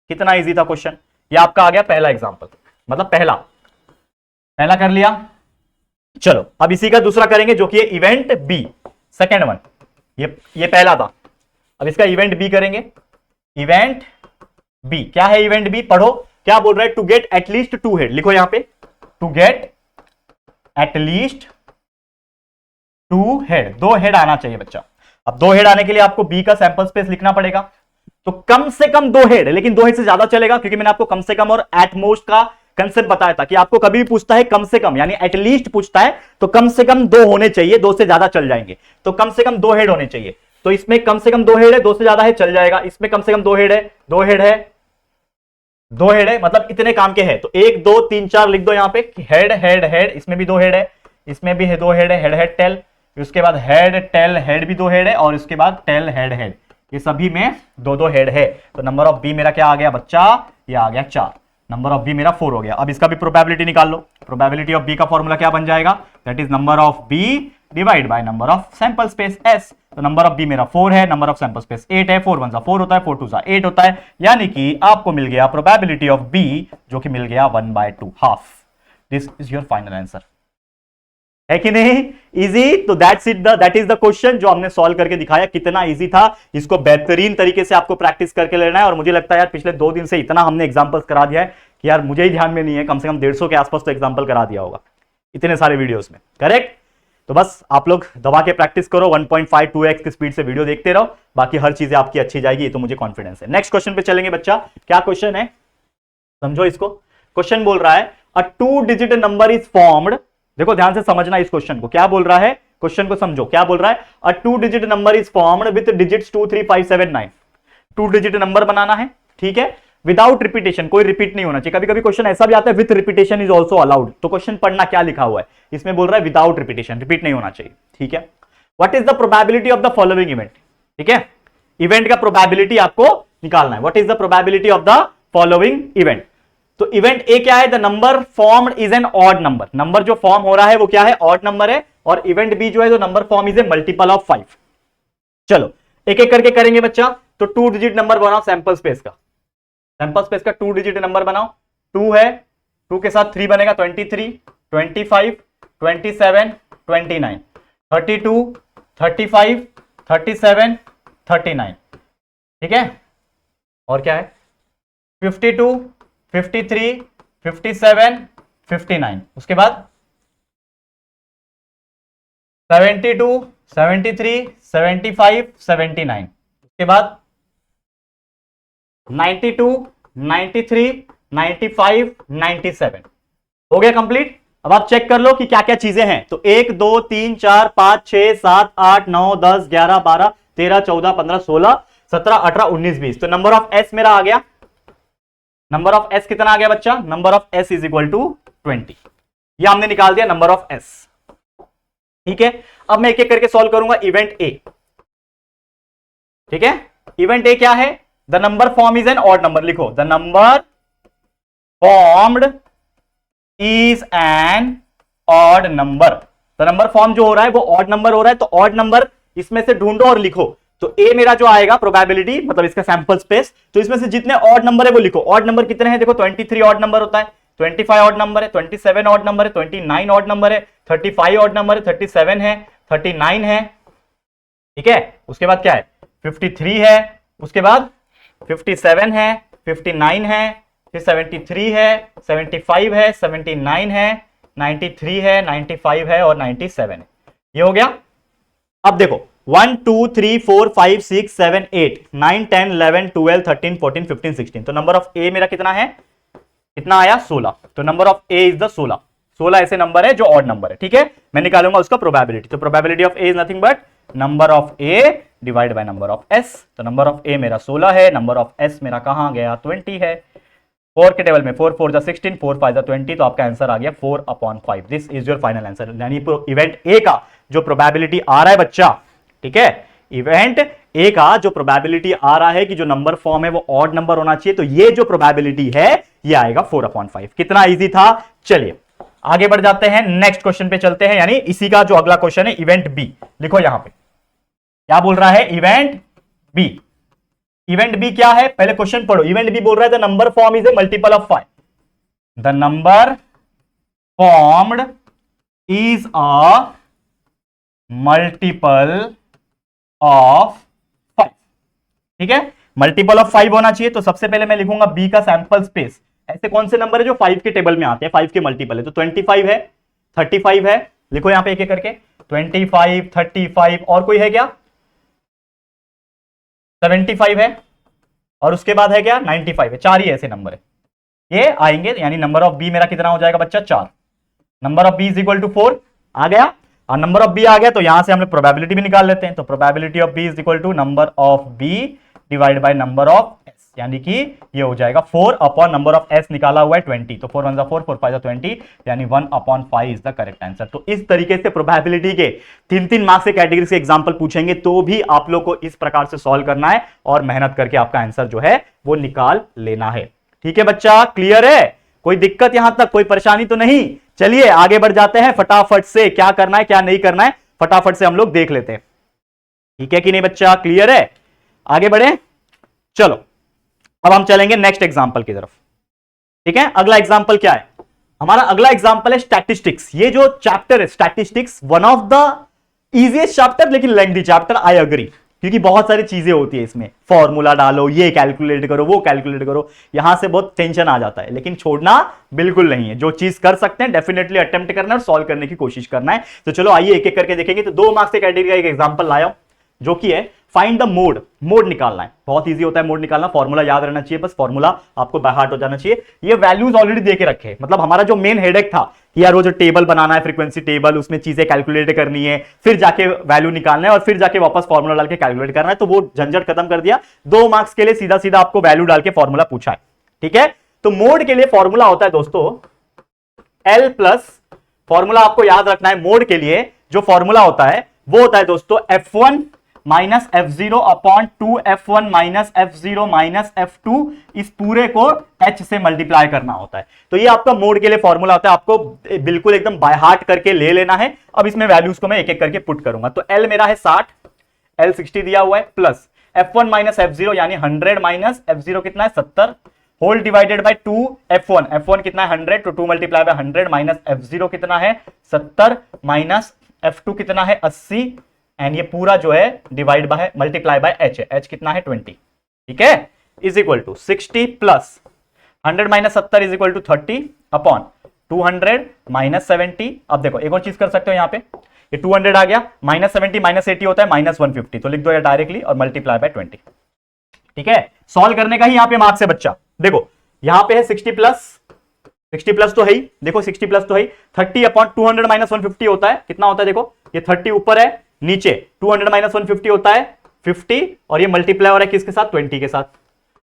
कितना इजी था क्वेश्चन, ये आपका आ गया पहला एग्जांपल, मतलब पहला कर लिया। चलो अब इसी का दूसरा करेंगे जो कि इवेंट बी, सेकेंड वन। ये पहला था, अब इसका इवेंट बी करेंगे। इवेंट बी क्या है, इवेंट बी पढ़ो क्या बोल रहा है, टू गेट एटलीस्ट 2 हेड। लिखो यहां पे to get at least 2 head, 2 head आना चाहिए बच्चा। अब 2 हेड आने के लिए आपको बी का सैंपल स्पेस लिखना पड़ेगा, तो कम से कम 2 हेड, लेकिन 2 हेड से ज्यादा चलेगा क्योंकि मैंने आपको कम से कम और एटमोस्ट का कंसेप्ट बताया था कि आपको कभी भी पूछता है कम से कम यानी एटलीस्ट पूछता है तो कम से कम 2 होने चाहिए, 2 से ज्यादा चल जाएंगे। तो कम से कम 2 हेड होने चाहिए, तो इसमें कम से कम 2 हेड है, 2 से ज्यादा है चल जाएगा। इसमें कम से कम 2 हेड है, 2 हेड है, 2 हेड है, मतलब इतने काम के हैं। तो 1 2 3 4 लिख दो यहां पे, हेड हेड हेड, इसमें भी 2 हेड है, इसमें भी है 2 हेड है, हेड हेड टेल, उसके बाद हेड टेल हेड भी 2 हेड है, और उसके बाद टेल हेड हेड, ये सभी में 2 हेड है। तो नंबर ऑफ बी मेरा क्या आ गया बच्चा, ये आ गया 4। नंबर ऑफ बी मेरा 4 हो गया। अब इसका भी प्रोबेबिलिटी निकाल लो। प्रोबेबिलिटी ऑफ बी का फॉर्मूला क्या बन जाएगा, that is number of B divide by number of sample space S. तो नंबर ऑफ बी मेरा 4 है, नंबर ऑफ सैंपल स्पेस 8 है, 4 1 सा 4 होता है, 4 2 सा 8 होता है, यानी कि आपको मिल गया प्रोबेबिलिटी ऑफ बी जो कि मिल गया 1/2 half. This is your final answer, है कि नहीं, इजी। तो दैट इज द क्वेश्चन जो हमने सॉल्व करके दिखाया। कितना इजी था, इसको बेहतरीन तरीके से आपको प्रैक्टिस करके लेना है। और मुझे लगता है यार पिछले 2 दिन से इतना हमने एग्जांपल्स करा दिया है कि यार मुझे ही ध्यान में नहीं है, कम से कम 150 के आसपास तो एग्जांपल करा दिया होगा इतने सारे वीडियोस में, करेक्ट। तो बस आप लोग दबा के प्रैक्टिस करो, 1.52x की स्पीड से वीडियो देखते रहो, बाकी हर चीजें आपकी अच्छी जाएगी, ये तो मुझे कॉन्फिडेंस है। नेक्स्ट क्वेश्चन पे चलेंगे बच्चा। क्या क्वेश्चन है समझो इसको। क्वेश्चन बोल रहा है a 2 digit number is formed. देखो ध्यान से समझना इस क्वेश्चन को, क्या बोल रहा है, क्वेश्चन को समझो क्या बोल रहा है। A 2 digit number is formed with digits 2 3 5 7 9। 2 digit number बनाना है, ठीक है, विदाउट रिपीटेशन, कोई रिपीट नहीं होना चाहिए। कभी कभी क्वेश्चन ऐसा भी आता है with repetition is also allowed, तो क्वेश्चन पढ़ना क्या लिखा हुआ है, इसमें बोल रहा है विदाउट रिपीटेशन, रिपीट नहीं होना चाहिए, ठीक है। What is the probability of the following event, ठीक है, इवेंट का प्रोबेबिलिटी आपको निकालना है। What is the probability of the following event. तो इवेंट ए क्या है, the number formed is an odd number. Number जो फॉर्म हो रहा है वो क्या है, ऑड नंबर है। और इवेंट बी जो है, तो number form is a multiple of 5। चलो एक एक करके करेंगे बच्चा। तो 2 डिजिट नंबर बनाओ सैंपल स्पेस का, सैंपल स्पेस का 2 डिजिट नंबर बनाओ। 2 है, 2 के साथ 3 बनेगा 23 25 27 29 32 35 37 39, ठीक है। और क्या है 52 53 57 59, उसके बाद 72 73 75 79, उसके बाद 92 93 95 97। हो गया कंप्लीट। अब आप चेक कर लो कि क्या क्या चीजें हैं। तो 1 2 3 4 5 6 7 8 9 10 11 12 13 14 15 16 17 18 19 20। तो नंबर ऑफ एस मेरा आ गया। नंबर ऑफ एस कितना आ गया बच्चा, number of S is equal to 20। ये हमने निकाल दिया नंबर ऑफ एस, ठीक है। अब मैं एक एक करके सॉल्व करूंगा इवेंट ए, ठीक है। इवेंट ए क्या है, the number form is an odd number. लिखो the number formed is an odd number. The number form जो हो रहा है वो ऑड नंबर हो रहा है, तो ऑड नंबर इसमें से ढूंढो और लिखो। तो ए मेरा जो आएगा प्रोबेबिलिटी, मतलब इसका सैंपल स्पेस, तो इसमें से जितने ऑड नंबर है वो लिखो। ऑड नंबर कितने हैं, देखो 23 ऑड नंबर होता है, 25 ऑड नंबर है, 27 ऑड नंबर है, 29 ऑड नंबर है, 35 ऑड नंबर है, 37 है, 39 है, ठीक है। उसके बाद क्या है 53 है, उसके बाद 57 है, 59 है, फिर 73 है, 75 है, 79 है, 93 है, 95 है और 97 है। ये हो गया। अब देखो 1 2 3 4 5 6 7 8 9 10 11 12 13 14 15 16। तो नंबर ऑफ ए मेरा कितना है, कितना आया 16। तो number of A is the 16। 16 ऐसे नंबर है जो ऑड नंबर है, ठीक है। मैं निकालूंगा उसका प्रोबेबिलिटी। तो probability of A is nothing but number of A divide by number of S. तो नंबर ऑफ ए मेरा 16 है, नंबर ऑफ एस मेरा कहां गया 20 है। 4 के टेबल में 4 4 जा 16, 4 5 जा 20। तो आपका आंसर आ गया 4/5। This is your final answer. यानी इवेंट ए का जो प्रोबेबिलिटी आ रहा है बच्चा, ठीक है, इवेंट ए का जो प्रोबेबिलिटी आ रहा है कि जो नंबर फॉर्म है वो ऑड नंबर होना चाहिए, तो ये जो प्रोबेबिलिटी है ये आएगा 4/5। कितना इजी था। चलिए आगे बढ़ जाते हैं, नेक्स्ट क्वेश्चन पे चलते हैं, यानी इसी का जो अगला क्वेश्चन है इवेंट बी। लिखो यहां पे क्या बोल रहा है, इवेंट बी। इवेंट बी क्या है, पहले क्वेश्चन पढ़ो। इवेंट बी बोल रहा है the number form is a multiple of 5। The number formed is a multiple of 5। ठीक है, मल्टीपल ऑफ 5 होना चाहिए। तो सबसे पहले मैं लिखूंगा बी का सैंपल स्पेस। ऐसे कौन से नंबर है जो 5 के टेबल में आते हैं, 5 के मल्टीपल है, तो 25 है, 35 है। लिखो यहां पे एक एक करके, 25, 35 और कोई है क्या, 75 है, और उसके बाद है क्या 95 है। 4 ही ऐसे नंबर है, ये आएंगे। यानी नंबर ऑफ बी मेरा कितना हो जाएगा बच्चा, 4। Number of B is equal to 4 आ गया, और नंबर ऑफ बी आ गया तो यहां से हम लोग प्रोबेबिलिटी भी निकाल लेते हैं। तो probability of B is equal to number of B divide by number of S, यानी कि ये हो जाएगा 4 अपॉन नंबर ऑफ एस निकाला हुआ है 20। तो 4 1 4, 4 5 20, यानी 1/5 इज द करेक्ट आंसर। तो इस तरीके से प्रोबेबिलिटी के 3-3 मार्क्स के कैटेगरी से एग्जांपल पूछेंगे तो भी आप लोग को इस प्रकार से सॉल्व करना है और मेहनत करके आपका आंसर जो है वो निकाल लेना है। ठीक है बच्चा, क्लियर है, कोई दिक्कत यहां तक, कोई परेशानी तो नहीं। चलिए आगे बढ़ जाते हैं फटाफट से, क्या करना है क्या नहीं करना है फटाफट से हम लोग देख लेते हैं। ठीक है कि नहीं बच्चा, क्लियर है, आगे बढ़े। चलो अब हम चलेंगे नेक्स्ट एग्जांपल की तरफ। ठीक है, अगला एग्जांपल क्या है, हमारा अगला एग्जांपल है स्टैटिस्टिक्स। ये जो चैप्टर है statistics, one of the easiest chapter लेकिन लेंथी चैप्टर, आई अग्री, क्योंकि बहुत सारी चीजें होती है इसमें, फॉर्मूला डालो, ये कैलकुलेट करो, वो कैलकुलेट करो, यहां से बहुत टेंशन आ जाता है। लेकिन छोड़ना बिल्कुल नहीं है, जो चीज कर सकते हैं डेफिनेटली अटेम्प्ट करना है और सॉल्व करने की कोशिश करना है। तो चलो आइए एक एक करके देखेंगे। तो 2 मार्क्स के कैटेगरी का एक एग्जांपल लाया जो कि है फाइंड द मोड। मोड निकालना है, बहुत इजी होता है मोड निकालना, फॉर्मूला याद रहना चाहिए, बस फॉर्मूला आपको बाय हार्ट हो जाना चाहिए। ये वैल्यूज ऑलरेडी देके रखे, मतलब हमारा जो मेन हेडेक था कि यार वो जो टेबल बनाना है, फ्रीक्वेंसी टेबल, उसमें चीजें कैलकुलेट करनी है, फिर जाके वैल्यू निकालना है और फिर जाके वापस फॉर्मूला डाल के कैलकुलेट करना है, तो वो झंझट खत्म कर दिया। 2 मार्क्स के लिए सीधा सीधा आपको वैल्यू डाल के फॉर्मूला पूछा है। ठीक है, तो मोड के लिए फॉर्मूला होता है दोस्तों L प्लस, फॉर्मूला आपको याद रखना है मोड के लिए जो फॉर्मूला होता है वो होता है दोस्तों F1 minus F0 upon 2F1 minus F0 minus F2, इस पूरे को H से मल्टीप्लाई करना होता है। तो ये आपका मोड के लिए फॉर्मूला होता है, आपको बिल्कुल एकदम बाय हार्ट करके ले लेना है। अब इसमें वैल्यूज को मैं एक एक करके पुट करूंगा। तो L मेरा है 60, L 60 दिया हुआ है, प्लस F1 माइनस F0 यानी 100 माइनस F0 कितना है 70, whole divided bye 2F1, F1 कितना है 100, तो 2 मल्टीप्लाई बाय 100 माइनस F0 कितना है 70 माइनस F2 कितना है 80, एंड ये पूरा जो है divide by multiply by H है, H कितना है 20। ठीक है, is equal to 60 plus 100 minus 70 is equal to 30 upon 200 minus 70। अब देखो एक और चीज कर सकते हो, यहाँ पे ये 200 आ गया, माइनस 70 माइनस 80 होता है माइनस 150, तो लिख दो डायरेक्टली और मल्टीप्लाई बाय 20। ठीक है, सॉल्व करने का ही यहाँ पे मार्क्स है बच्चा। देखो यहाँ पे है 60 प्लस तो है ही, देखो 60 प्लस तो है ही, 30 अपॉन 200 माइनस 150 होता है, कितना होता है देखो, ये 30 ऊपर है, नीचे 200 माइनस 150 होता है 50, और ये मल्टीप्लाई हो रहा है किसके साथ, 20 के साथ।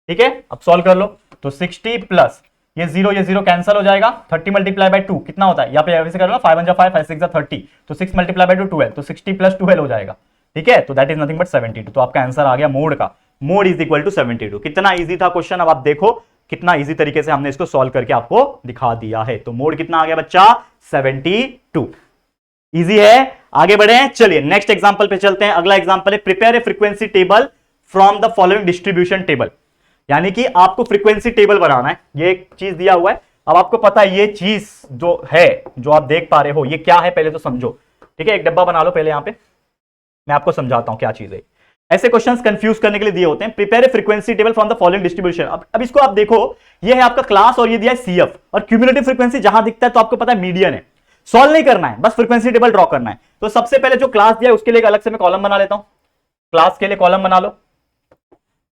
ठीक है, अब सॉल्व कर लो। तो 60 प्लस ये 0 कैंसिल हो जाएगा, 30 मल्टीप्लाई बाय 2 कितना होता है, यहाँ पे ऐसे कर लो, 5 1 जा 5, 5 6 जा 30, तो 6 मल्टीप्लाई बाय 2 12, तो 60 प्लस 12 हो जाएगा। ठीक है, तो दैट इज नथिंग बट 72। तो आपका आंसर आ गया मोड का, मोड इज इक्वल टू 72। कितना इजी था क्वेश्चन, अब आप देखो कितना इजी तरीके से हमने इसको सॉल्व करके आपको दिखा दिया है। तो मोड कितना आ गया बच्चा, 72। इजी है, आगे बढ़े। चलिए नेक्स्ट एग्जांपल पे चलते हैं। अगला एग्जांपल है prepare a frequency table from the following distribution table, यानी कि आपको फ्रीक्वेंसी टेबल बनाना है। ये एक चीज दिया हुआ है, अब आपको पता है ये चीज जो है, जो आप देख पा रहे हो, ये क्या है पहले तो समझो। ठीक है, एक डब्बा बना लो पहले, यहां पे मैं आपको समझाता हूं क्या चीज है। ऐसे क्वेश्चंस कंफ्यूज करने के लिए दिए होते हैं, prepare a frequency table from the following distribution. अब इसको आप देखो, ये है आपका क्लास और ये दिया है CF, और क्यूमुलेटिव फ्रीक्वेंसी जहां दिखता है तो आपको पता है मीडियन है। सॉल्व नहीं करना है, बस फ्रीक्वेंसी टेबल ड्रॉ करना है। तो सबसे पहले जो क्लास दिया है उसके लिए अलग से मैं कॉलम बना लेता हूं, क्लास के लिए कॉलम बना लो।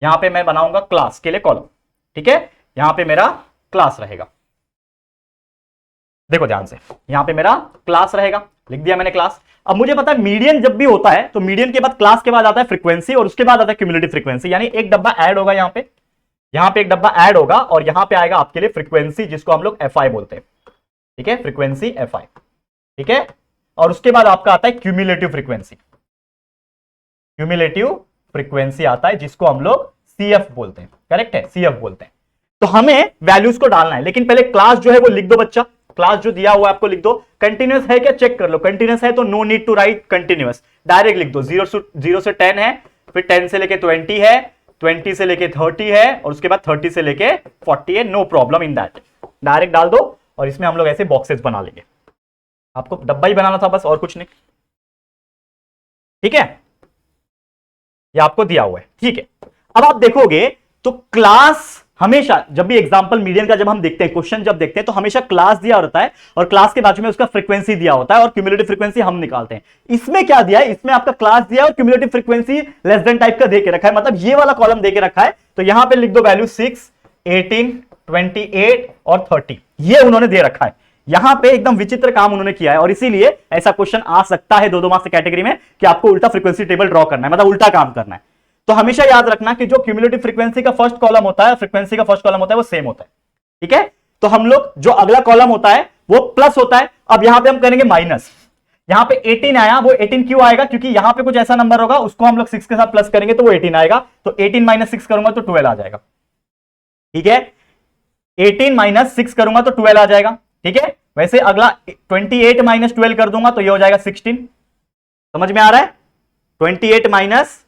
यहां पे मैं बनाऊंगा क्लास के लिए कॉलम। ठीक है, यहां पे मेरा क्लास रहेगा, देखो ध्यान से, यहां पे मेरा क्लास रहेगा, लिख दिया मैंने क्लास। अब मुझे पता है मीडियन जब भी होता है तो मीडियन के बाद क्लास के बाद आता है फ्रीक्वेंसी और उसके बाद आता है क्यूमुलेटिव फ्रीक्वेंसी, यानी एक डब्बा ऐड होगा यहां पे एक डब्बा ऐड होगा और यहां पे आएगा आपके लिए फ्रीक्वेंसी, जिसको हम लोग FI बोलते हैं। ठीक है, फ्रीक्वेंसी FI। ठीक है, और उसके बाद आपका आता है क्यूमुलेटिव फ्रीक्वेंसी, क्यूमुलेटिव फ्रीक्वेंसी आता है, जिसको हम लोग CF बोलते हैं। करेक्ट है, CF बोलते हैं। तो हमें वैल्यूज को डालना है, लेकिन पहले क्लास जो है वो लिख दो बच्चा। क्लास जो दिया हुआ है आपको लिख दो। कंटिन्यूअस है क्या, चेक कर लो। कंटिन्यूअस है तो no need to write continuous, direct लिख दो। 0 से 10 है, फिर 10 से लेके 20 है, 20 से लेके 30 है, और उसके बाद 30 से लेके 40 है। No problem in that, direct डाल दो। और इसमें हम लोग ऐसे बॉक्सेस बना लेंगे। आपको डब्बा ही बनाना था बस, और कुछ नहीं। ठीक है, ये आपको दिया हुआ है। ठीक है, अब आप देखोगे तो क्लास हमेशा, जब भी एग्जांपल मीडियन का जब हम देखते हैं, क्वेश्चन जब देखते हैं, तो हमेशा क्लास दिया होता है और क्लास के बाजू में उसका फ्रीक्वेंसी दिया होता है और क्यूमुलेटिव फ्रीक्वेंसी हम निकालते हैं। इसमें क्या दिया है, इसमें आपका क्लास दिया है और cumulative frequency less than type का देके रखा है, मतलब ये वाला कॉलम देके रखा है। तो यहां पे लिख दो वैल्यू 6, 18, 28 और 30, ये उन्होंने दे रखा है। यहां पे एकदम विचित्र काम उन्होंने किया है, और इसीलिए ऐसा क्वेश्चन आ सकता है 2 मार्क्स कैटेगरी में कि आपको उल्टा फ्रीक्वेंसी टेबल ड्रॉ करना है, मतलब उल्टा काम करना है। तो हमेशा याद रखना कि जो क्यूमुलेटिव फ्रीक्वेंसी का फर्स्ट कॉलम होता है, फ्रीक्वेंसी का फर्स्ट कॉलम होता है, वो सेम होता है। ठीक है, तो हम लोग जो अगला कॉलम होता है वो प्लस होता है। अब यहां पे हम करेंगे माइनस। यहां पे 18 आया, वो 18 क्यों आएगा, क्योंकि यहां पे कुछ ऐसा नंबर होगा, उसको हम लोग 6 के साथ प्लस करेंगे तो वो 18 आएगा। तो 18 माइनस 6 करूंगा तो 12 आ जाएगा। ठीक है, 18 माइनस 6 करूंगा तो 12 आ जाएगा। ठीक है, वैसे अगला 28 माइनस 12 कर दूंगा तो ये हो जाएगा 16। समझ में आ रहा है, 28 माइनस,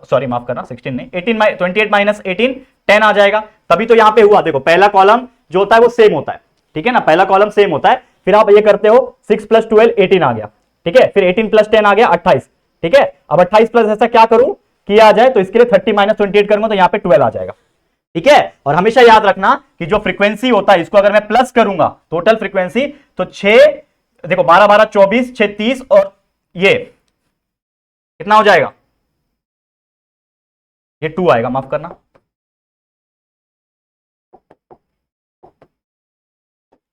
सॉरी माफ करना, 16 नहीं, 28 माइनस 18 10 आ जाएगा। तभी तो यहां पे हुआ, देखो पहला कॉलम जो होता है वो सेम होता है। ठीक है ना, पहला कॉलम सेम होता है। फिर आप ये करते हो 6 प्लस 12 18 आ गया। ठीक है, फिर 18 प्लस 10 आ गया 28। ठीक है, अब 28 प्लस ऐसा क्या करूं कि आ जाए, तो इसके लिए 30 माइनस 28 करूंगा तो यहां पे 12 आ जाएगा। ठीक है, और हमेशा याद रखना कि जो फ्रीक्वेंसी होता है, इसको अगर मैं प्लस करूंगा टोटल फ्रीक्वेंसी, तो 6, देखो 12 12 24, 6 30, और ये कितना हो जाएगा, ये 2 आएगा, माफ करना।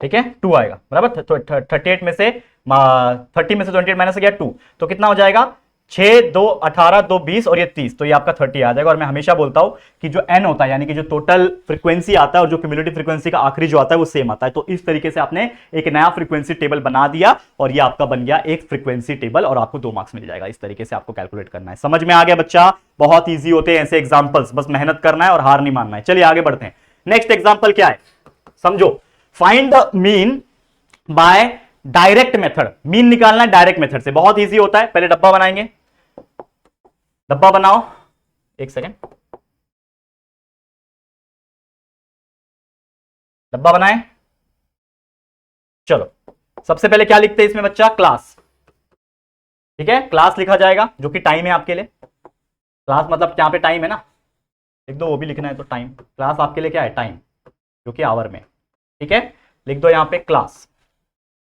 ठीक है, 2 आएगा बराबर। 38 में से 30 में से 28 माइनस गया 2, तो कितना हो जाएगा, 6 2 18 2 20 और ये 30, तो ये आपका 30 आ जाएगा। और मैं हमेशा बोलता हूं कि जो n होता है, यानी कि जो टोटल फ्रीक्वेंसी आता है और जो क्यूमुलेटिव फ्रीक्वेंसी का आखिरी जो आता है वो सेम आता है। तो इस तरीके से आपने एक नया फ्रीक्वेंसी टेबल बना दिया और ये आपका बन गया एक फ्रीक्वेंसी टेबल, और आपको 2 मार्क्स मिल जाएगा। इस तरीके से आपको कैलकुलेट करना है। समझ में आ गया बच्चा, बहुत ईजी होते हैं ऐसे एग्जाम्पल्स, बस मेहनत करना है और हार नहीं मानना है। चलिए आगे बढ़ते हैं। नेक्स्ट एग्जाम्पल क्या है, समझो। Find the mean by direct method. Mean निकालना है डायरेक्ट मेथड से, बहुत ईजी होता है। पहले डब्बा बनाएंगे, डब्बा बनाओ, एक सेकेंड, डब्बा बनाए। चलो सबसे पहले क्या लिखते हैं इसमें बच्चा, क्लास। ठीक है, क्लास लिखा जाएगा जो कि टाइम है आपके लिए। क्लास मतलब यहाँ पे टाइम है ना, लिख दो, वो भी लिखना है तो टाइम। क्लास आपके लिए क्या है, टाइम, जो कि आवर में। ठीक है, लिख दो यहाँ पे क्लास।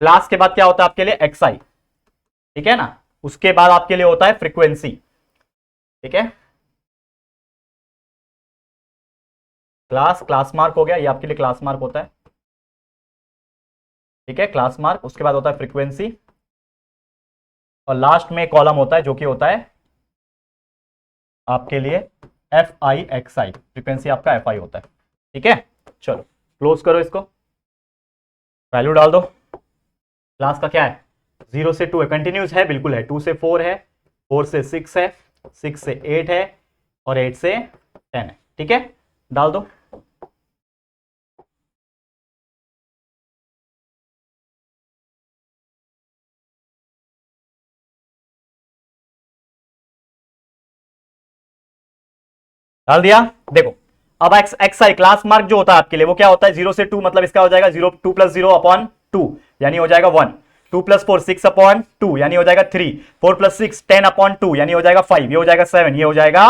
क्लास के बाद क्या होता है आपके लिए, एक्सआई। ठीक है ना, उसके बाद आपके लिए होता है फ्रीक्वेंसी। ठीक है, क्लास, क्लास मार्क हो गया, ये आपके लिए क्लास मार्क होता है। ठीक है, क्लास मार्क, उसके बाद होता है फ्रीक्वेंसी, और लास्ट में कॉलम होता है जो कि होता है आपके लिए F I X I. Frequency आपका एफ आई होता है। ठीक है, चलो क्लोज करो इसको, वैल्यू डाल दो। क्लास का क्या है, 0 से 2 है, कंटिन्यूस है, बिल्कुल है। 2 से 4 है, 4 से 6 है, 6 से 8 है, और 8 से 10 है। ठीक है, डाल दो। डाल दिया। देखो अब एक्स एक्स आई क्लास मार्क जो होता है आपके लिए वो क्या होता है, 0 से 2, मतलब इसका हो जाएगा 0 2 प्लस 0 अपॉन 2, यानी हो जाएगा 1। 2 प्लस 4 6 अपॉन 2, यानी हो जाएगा 3। 4 प्लस 6 10 अपॉन 2, यानी हो जाएगा 5, ये हो जाएगा 7, ये हो जाएगा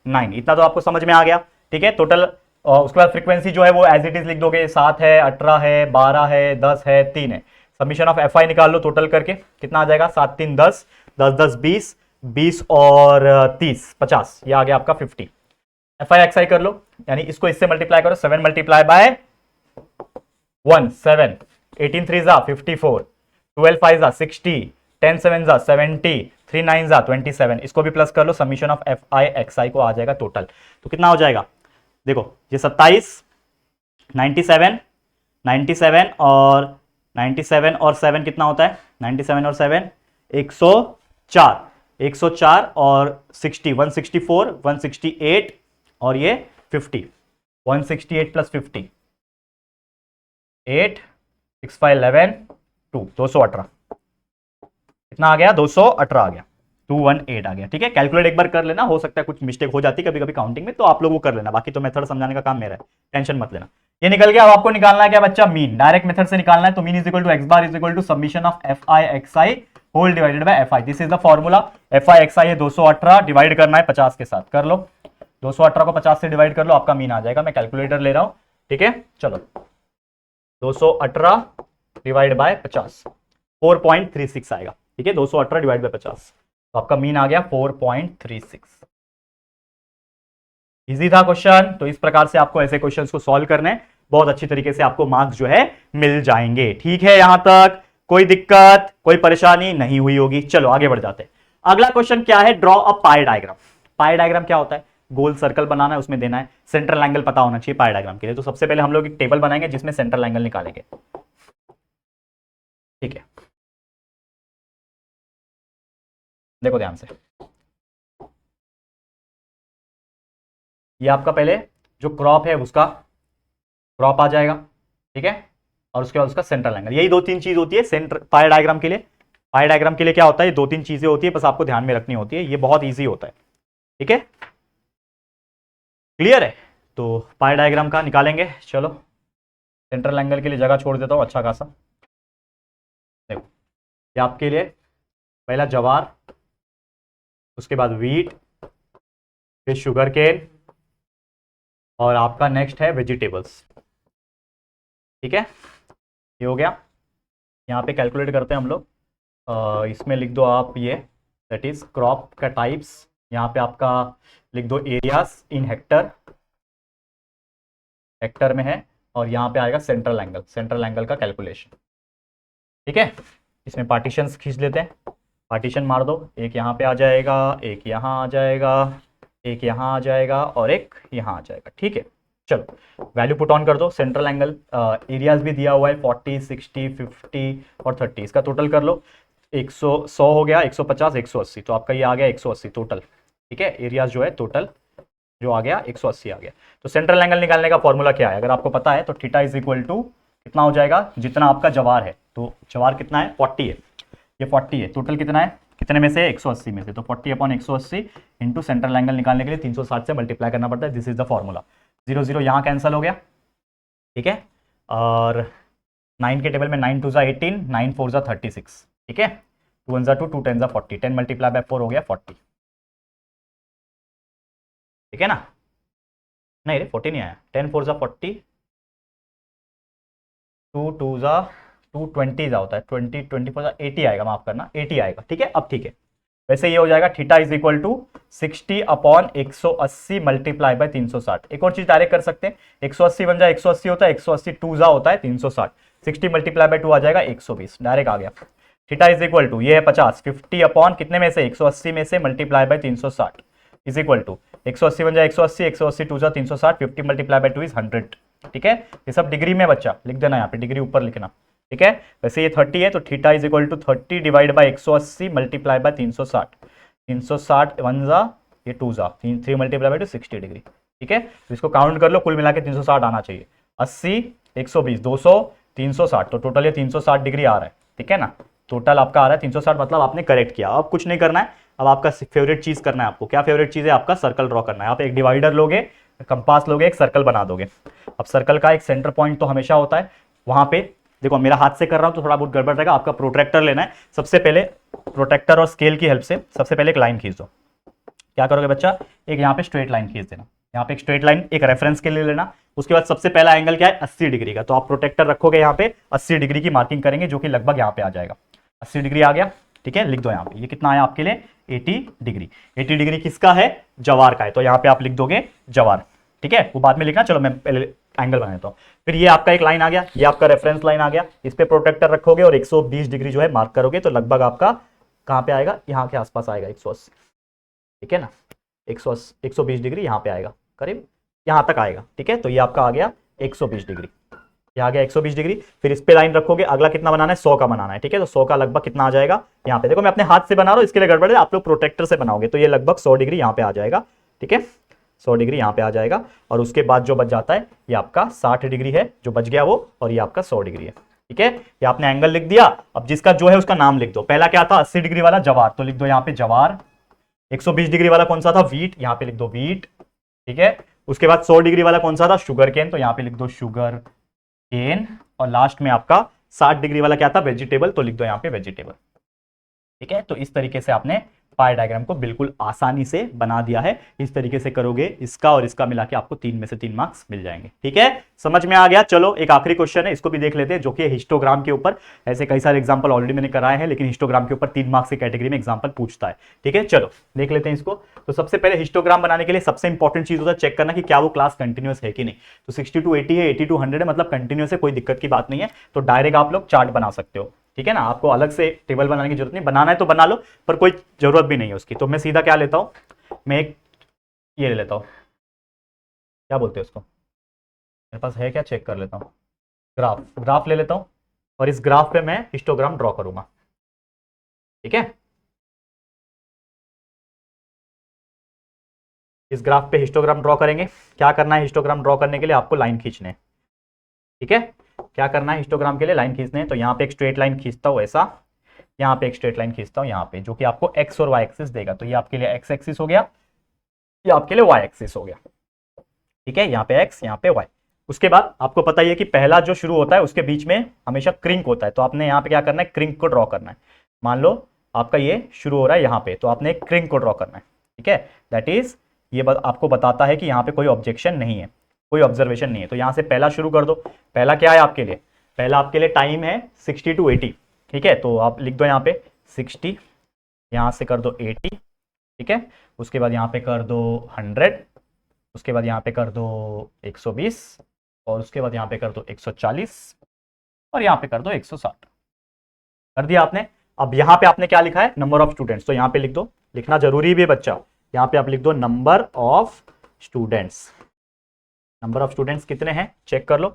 9। इतना तो आपको समझ में आ गया। ठीक है, टोटल। उसके बाद फ्रीक्वेंसी जो है वो एज इट इज लिख दोगे, 7 है, 18 है, 12 है, 10 है, 3 है। सबमिशन ऑफ एफ आई निकाल लो टोटल करके, कितना आ जाएगा, 7 3 10, 10 10 20, 20 और 30 50, ये आ गया आपका 50। एफ आई एक्स आई कर लो, यानी इसको इससे मल्टीप्लाई करो, 7 मल्टीप्लाई बाय 1 7, 18 3 जा 54, 12 5 जा 60, 10 7 जा 70, 3 9 जा 27। इसको भी प्लस कर लो, summation of F I X I को आ जाएगा टोटल। तो कितना हो जाएगा, देखो ये 27, 97, 97 और 97 और 7 कितना होता है, 97 और 7 104, 104 और 60, 164, 168 और ये 50, 168 प्लस 50, 8, 6, 5, 11, 2, 218, कितना आ गया? 218 आ गया, 218 आ गया। ठीक है, कैलकुलेट एक बार कर लेना, हो सकता है कुछ मिस्टेक हो जाती है कभी कभी काउंटिंग में, तो आप लोग वो कर लेना, बाकी तो मेथड समझाने का काम मेरा है, टेंशन मत लेना। ये निकल गया। अब आपको निकालना है क्या बच्चा? मीन। डायरेक्ट मेथड से निकालना है, तो mean is equal to X bar is equal to summation of F I X I whole divided by F I. This is the formula. F I X I है 218, divide करना है 50 के साथ, कर लो। 218 को 50 से डिवाइड कर लो, आपका मीन आ जाएगा। मैं कैलकुलेटर ले रहा हूं, ठीक है, चलो। 218 डिवाइड बाय 50, 4.36 आएगा। ठीक है, 218 डिवाइड बाय 50, तो आपका मीन आ गया 4.36। इजी था क्वेश्चन। तो इस प्रकार से आपको ऐसे क्वेश्चंस को सॉल्व करने हैं, बहुत अच्छी तरीके से आपको मार्क्स जो है मिल जाएंगे। ठीक है, यहां तक कोई दिक्कत, कोई परेशानी नहीं हुई होगी। चलो आगे बढ़ जाते हैं। अगला क्वेश्चन क्या है? Draw a pi diagram. Pi diagram क्या होता है? गोल सर्कल बनाना है, उसमें देना है सेंट्रल एंगल पता होना चाहिए पाई डायग्राम के लिए। तो सबसे पहले हम लोग एक टेबल बनाएंगे जिसमें सेंट्रल एंगल निकालेंगे। ठीक है, देखो ध्यान से, ये आपका पहले जो क्रॉप है उसका क्रॉप आ जाएगा। ठीक है, और उसके बाद उसका सेंट्रल एंगल। यही 2-3 चीज होती है सेंटर पाई डायग्राम के लिए। पाई डायग्राम के लिए क्या होता है? 2-3 चीजें होती है, बस आपको ध्यान में रखनी होती है। ये बहुत ईजी होता है। ठीक है, क्लियर है? तो पाई डायग्राम का निकालेंगे। चलो, सेंट्रल एंगल के लिए जगह छोड़ देता हूं अच्छा खासा। देखो, ये आपके लिए पहला जवार, उसके बाद वीट, फिर शुगर केन, और आपका नेक्स्ट है वेजिटेबल्स। ठीक है, ये हो गया। यहाँ पे कैलकुलेट करते हैं हम लोग। इसमें लिख दो आप ये, दैट इज क्रॉप का टाइप्स। यहाँ पे आपका लिख दो एरियाज इन हेक्टर, हेक्टर में है। और यहाँ पे आएगा सेंट्रल एंगल, सेंट्रल एंगल का कैलकुलेशन। ठीक है, इसमें पार्टीशंस खींच लेते हैं। पार्टीशन मार दो, एक यहाँ पे आ जाएगा, एक यहाँ आ जाएगा, एक यहाँ आ जाएगा, और एक यहाँ आ जाएगा। ठीक है, चलो वैल्यू पुट ऑन कर दो। सेंट्रल एंगल एरियाज भी दिया हुआ है 40, 60, 50 और 30, इसका टोटल कर लो। 100 हो गया, 150, 180, तो आपका ये आ गया 180 टोटल। ठीक है, एरियाज जो है टोटल जो आ गया 180 आ गया। तो सेंट्रल एंगल निकालने का फॉर्मूला क्या है? अगर आपको पता है तो थीटा इज इक्वल टू कितना हो जाएगा? जितना आपका जवार है, तो जवार कितना है? 40 है, ये 40 है। टोटल कितना है? कितने में से? 180 में से। तो 40/180 इंटू सेंट्रल एंगल निकालने के लिए 360 से मल्टीप्लाई करना पड़ता है। This is the formula. 0 0 यहाँ कैंसिल हो गया। ठीक है, और 9 के टेबल में 9 2 18, 9 4 36। ठीक है, 2 1 2, 2 10 40, 10 मल्टीप्लाई बाय 4 हो गया 40। ठीक है ना? नहीं रे, 40 नहीं आया। 10 4 40, 2 2 220 होता है, 20 24 80 आएगा, माफ करना 80 आएगा। ठीक है, अब ठीक है। वैसे ये हो जाएगा theta is equal to 60/180 multiply by 360। एक और चीज डायरेक्ट कर सकते हैं, 180 बन जाए 180 होता है, 180 2 होता है 360, 60 मल्टीप्लाई बाय 2 आ जाएगा 120, डायरेक्ट आ गया। थीटा इज इक्वल टू ये है 50, 50 अपॉन कितने में से? 180 में से multiply by 360 is equal to 180 बन जाए 180, 180 2 360, 50 मल्टीप्लाई बाय 2 इज 100। ठीक है, ये सब डिग्री में बच्चा लिख देना, यहाँ पे डिग्री ऊपर लिखना। ठीक है, वैसे ये 30 है, तो theta is equal to 30 divide by 180 multiply by 360, 360 1 जा, ये 2 जा, 3 मल्टीप्लाई बाय 2 60 डिग्री। ठीक है, तो इसको काउंट कर लो, कुल मिला के 360 आना चाहिए। 80 120 200 360, तो टोटल ये 360 डिग्री आ रहा है। ठीक है ना, टोटल आपका आ रहा है 360, मतलब आपने करेक्ट किया। अब कुछ नहीं करना है, अब आपका फेवरेट चीज करना है आपको। क्या फेवरेट चीज है आपका? सर्कल ड्रॉ करना है। आप एक डिवाइडर लोगे, कंपास लोगे, एक सर्कल बना दोगे। अब सर्कल का एक सेंटर पॉइंट तो हमेशा होता है वहां पे। देखो मेरा हाथ से कर रहा हूं तो थोड़ा बहुत गड़बड़ रहेगा, आपका प्रोट्रैक्टर लेना है। सबसे पहले प्रोट्रैक्टर और स्केल की हेल्प से सबसे पहले एक लाइन खींच दो। क्या करोगे बच्चा? एक यहाँ पे स्ट्रेट लाइन खींच देना, यहाँ पे एक स्ट्रेट लाइन एक रेफरेंस के लिए लेना। उसके बाद सबसे पहला एंगल क्या है? 80 डिग्री का। तो आप प्रोटेक्टर रखोगे यहाँ पे, 80 डिग्री की मार्किंग करेंगे, जो कि लगभग यहाँ पे आ जाएगा। 80 डिग्री आ गया। ठीक है, लिख दो यहाँ पे, ये कितना आया आपके लिए? 80 डिग्री। 80 डिग्री किसका है? जवार का है, तो यहाँ पे आप लिख दोगे जवार। ठीक है, वो बाद में लिखना, चलो मैं पहले एंगल बना देता हूँ। फिर ये आपका एक लाइन आ गया, ये आपका रेफरेंस लाइन आ गया। इस पे प्रोटेक्टर रखोगे और 120 डिग्री जो है मार्क करोगे, तो लगभग आपका कहाँ पे आएगा? यहाँ के आसपास आएगा 180। ठीक है ना, 180 120 डिग्री यहाँ पे आएगा, करीब यहाँ तक आएगा। ठीक है, तो ये आपका आ गया 120 डिग्री। ये आ गया 120 डिग्री। फिर इस पे लाइन रखोगे, अगला कितना बनाना है, 100 का बनाना है, ठीक है। तो 100 का लगभग कितना आ जाएगा, यहाँ पे देखो मैं अपने हाथ से बना रहा हूँ, इसके लिए गड़बड़ है, आप लोग प्रोटेक्टर से बनाओगे तो ये लगभग 100 डिग्री यहाँ पे आ जाएगा, ठीक है। 100 डिग्री यहाँ पे आ जाएगा और उसके बाद जो बच जाता है ये आपका 60 डिग्री है जो बच गया वो, और ये आपका 100 डिग्री है, ठीक है। ये आपने एंगल लिख दिया। अब जिसका जो है उसका नाम लिख दो। पहला क्या था, 80 डिग्री वाला जवार, तो लिख दो यहाँ पे जवार। 120 डिग्री वाला कौन सा था, वीट, यहाँ पे लिख दो वीट, ठीक है। उसके बाद 100 डिग्री वाला कौन सा था, शुगर केन, तो यहाँ पे लिख दो शुगर केन। और लास्ट में आपका 60 डिग्री वाला क्या था, वेजिटेबल, तो लिख दो यहाँ पे वेजिटेबल, ठीक है। तो इस तरीके से आपने पाई डायग्राम को बिल्कुल आसानी से बना दिया है। इस तरीके से करोगे, इसका और इसका मिला के आपको 3 में से 3 मार्क्स मिल जाएंगे, ठीक है। समझ में आ गया। चलो एक आखिरी क्वेश्चन है, इसको भी देख लेते हैं, जो कि हिस्टोग्राम के ऊपर। ऐसे कई सारे एग्जांपल ऑलरेडी मैंने कराए हैं, लेकिन हिस्टोग्राम के ऊपर 3 मार्क्स की कैटेगरी में एग्जांपल पूछता है, ठीक है। चलो देख लेते हैं इसको। तो सबसे पहले हिस्टोग्राम बनाने के लिए सबसे इंपॉर्टेंट चीज होता है चेक करना कि क्या वो क्लास कंटिन्यूअस है कि नहीं। तो 60 to 80 है, 80 to 100 है, मतलब कंटिन्यूअस है, कोई दिक्कत की बात नहीं है। तो डायरेक्ट आप लोग चार्ट बना सकते हो, ठीक है ना। आपको अलग से टेबल बनाने की जरूरत नहीं, बनाना है तो बना लो, पर कोई जरूरत भी नहीं है उसकी। तो मैं सीधा क्या लेता हूं, मैं एक ये ले लेता हूं, क्या बोलते हैं उसको, मेरे पास है क्या, चेक कर लेता हूं, ग्राफ ले लेता हूं। और इस ग्राफ पे मैं हिस्टोग्राम ड्रॉ करूंगा, ठीक है। इस ग्राफ पे हिस्टोग्राम ड्रॉ करेंगे। क्या करना है, हिस्टोग्राम ड्रॉ करने के लिए आपको लाइन खींचने, ठीक है। क्या करना है, हिस्टोग्राम के लिए लाइन खींचने हैं। तो यहाँ पे एक स्ट्रेट लाइन खींचता हूँ ऐसा, यहाँ पे एक स्ट्रेट लाइन खींचता हूँ यहाँ पे, जो कि आपको एक्स और वाई एक्सिस देगा। तो ये आपके लिए एक्स एक्सिस हो गया, ये आपके लिए वाई एक्सिस हो गया, ठीक है। यहाँ पे एक्स, यहाँ पे वाई। उसके बाद आपको पता ही है कि पहला जो शुरू होता है उसके बीच में हमेशा क्रिंक होता है। तो आपने यहाँ पे क्या करना है, क्रिंक को ड्रॉ करना है। मान लो आपका ये शुरू हो रहा है यहाँ पे, तो आपने एक क्रिंक को ड्रॉ करना है, ठीक है। दैट इज ये आपको बताता है कि यहाँ पे कोई ऑब्जेक्शन नहीं है, कोई ऑब्जर्वेशन नहीं है। तो यहाँ से पहला शुरू कर दो। पहला क्या है आपके लिए, पहला आपके लिए टाइम है 60 to 80, ठीक है। तो आप लिख दो यहाँ पे 60, यहाँ से कर दो 80, ठीक है। उसके बाद यहाँ पे कर दो 100, उसके बाद यहाँ पे कर दो 120, और उसके बाद यहाँ पे कर दो 140, और यहाँ पे कर दो 160। कर दिया आपने। अब यहाँ पे आपने क्या लिखा है, नंबर ऑफ स्टूडेंट्स, तो यहाँ पे लिख दो, लिखना जरूरी भी है बच्चा। यहाँ पे आप लिख दो number of students. Number of students कितने हैं चेक कर लो।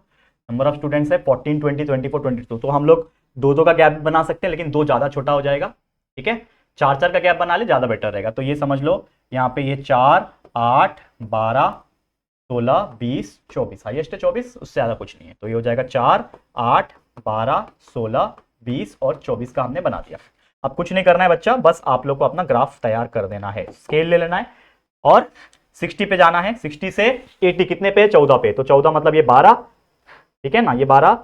नंबर ऑफ स्टूडेंट्स है 14, 20, 24, 22। तो हम लोग दो दो का गैप बना सकते हैं, लेकिन दो ज्यादा छोटा हो जाएगा, ठीक है। 4 का गैप बना ले, ज्यादा बेटर रहेगा। तो ये समझ लो यहाँ पे ये 4, 8, 12, 16, 20, 24, हाइएस्ट है 24, उससे ज्यादा कुछ नहीं है। तो ये हो जाएगा 4, 8, 12, 16, 20 और 24 का हमने बना दिया। अब कुछ नहीं करना है बच्चा, बस आप लोग को अपना ग्राफ तैयार कर देना है। स्केल ले लेना है और 60 पे जाना है। 60 से 80 कितने पे, 14 पे। तो 14 मतलब ये 12, ठीक है ना, ये 12,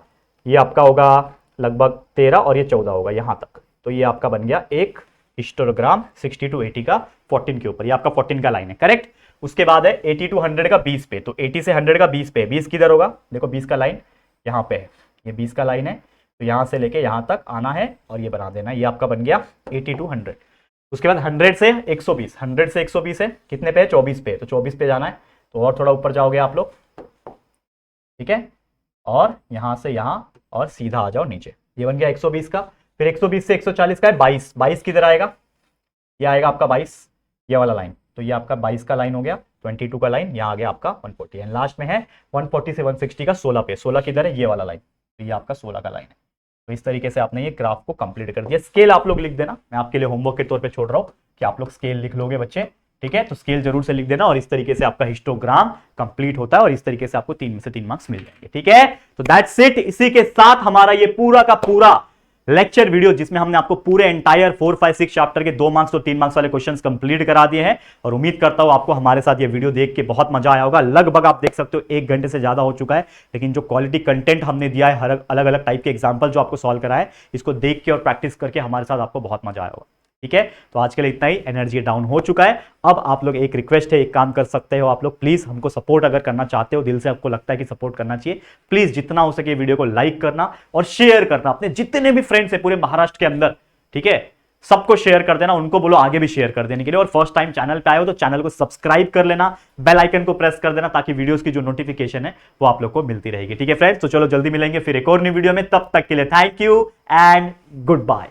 ये आपका होगा लगभग 13 और ये 14 होगा यहां तक। तो ये आपका बन गया एक हिस्टोग्राम 60 to 80 का 14 के ऊपर। ये आपका 14 का लाइन है, करेक्ट। उसके बाद है 80 to 100 का 20 पे। तो 80 से 100 का 20 पे, 20 किधर होगा, देखो 20 का लाइन यहाँ पे है, ये 20 का लाइन है। तो यहां से लेके यहां तक आना है और ये बना देना है। ये आपका बन गया 80 to 100। उसके बाद 100 से 120, 100 से 120 है कितने पे है, 24 पे। तो 24 पे जाना है, तो और थोड़ा ऊपर जाओगे आप लोग, ठीक है। और यहां से यहां और सीधा आ जाओ नीचे। ये बन गया 120 का। फिर 120 से 140 का है 22, 22 किधर आएगा, ये आएगा आपका 22, ये वाला लाइन। तो ये आपका 22 का लाइन हो गया, 22 का लाइन यहाँ आ गया आपका 140। एंड लास्ट में है 140 से 160 का 16 पे। 16 किधर है, ये वाला लाइन। तो ये आपका 16 का लाइन है। तो इस तरीके से आपने ये ग्राफ को कंप्लीट कर दिया। स्केल आप लोग लिख देना, मैं आपके लिए होमवर्क के तौर पे छोड़ रहा हूं कि आप लोग स्केल लिख लोगे बच्चे, ठीक है। तो स्केल जरूर से लिख देना। और इस तरीके से आपका हिस्टोग्राम कंप्लीट होता है और इस तरीके से आपको 3 में से 3 मार्क्स मिल जाएंगे, ठीक है। तो दैट्स इट। इसी के साथ हमारा ये पूरा का पूरा लेक्चर वीडियो, जिसमें हमने आपको पूरे एंटायर 4, 5, 6 चैप्टर के 2 मार्क्स और 3 मार्क्स वाले क्वेश्चंस कंप्लीट करा दिए हैं। और उम्मीद करता हूं आपको हमारे साथ ये वीडियो देख के बहुत मजा आया होगा। लगभग आप देख सकते हो 1 घंटे से ज्यादा हो चुका है, लेकिन जो क्वालिटी कंटेंट हमने दिया है, हर अलग अलग टाइप के एग्जाम्पल जो आपको सॉल्व कराए, इसको देख के और प्रैक्टिस करके हमारे साथ आपको बहुत मजा आया होगा, ठीक है। तो आज के लिए इतना ही, एनर्जी डाउन हो चुका है। अब आप लोग एक रिक्वेस्ट है, एक काम कर सकते हो आप लोग, प्लीज हमको सपोर्ट अगर करना चाहते हो, दिल से आपको लगता है कि सपोर्ट करना चाहिए, प्लीज जितना हो सके वीडियो को लाइक करना और शेयर करना अपने जितने भी फ्रेंड्स है पूरे महाराष्ट्र के अंदर, ठीक है। सबको शेयर कर देना, उनको बोलो आगे भी शेयर कर देने के लिए। और फर्स्ट टाइम चैनल पे आए हो तो चैनल को सब्सक्राइब कर लेना, बेल आइकन को प्रेस कर देना, ताकि वीडियोस की जो नोटिफिकेशन है वो आप लोग को मिलती रहेगी, ठीक है फ्रेंड्स। तो चलो जल्दी मिलेंगे फिर एक और नई वीडियो में, तब तक के लिए thank you and good bye.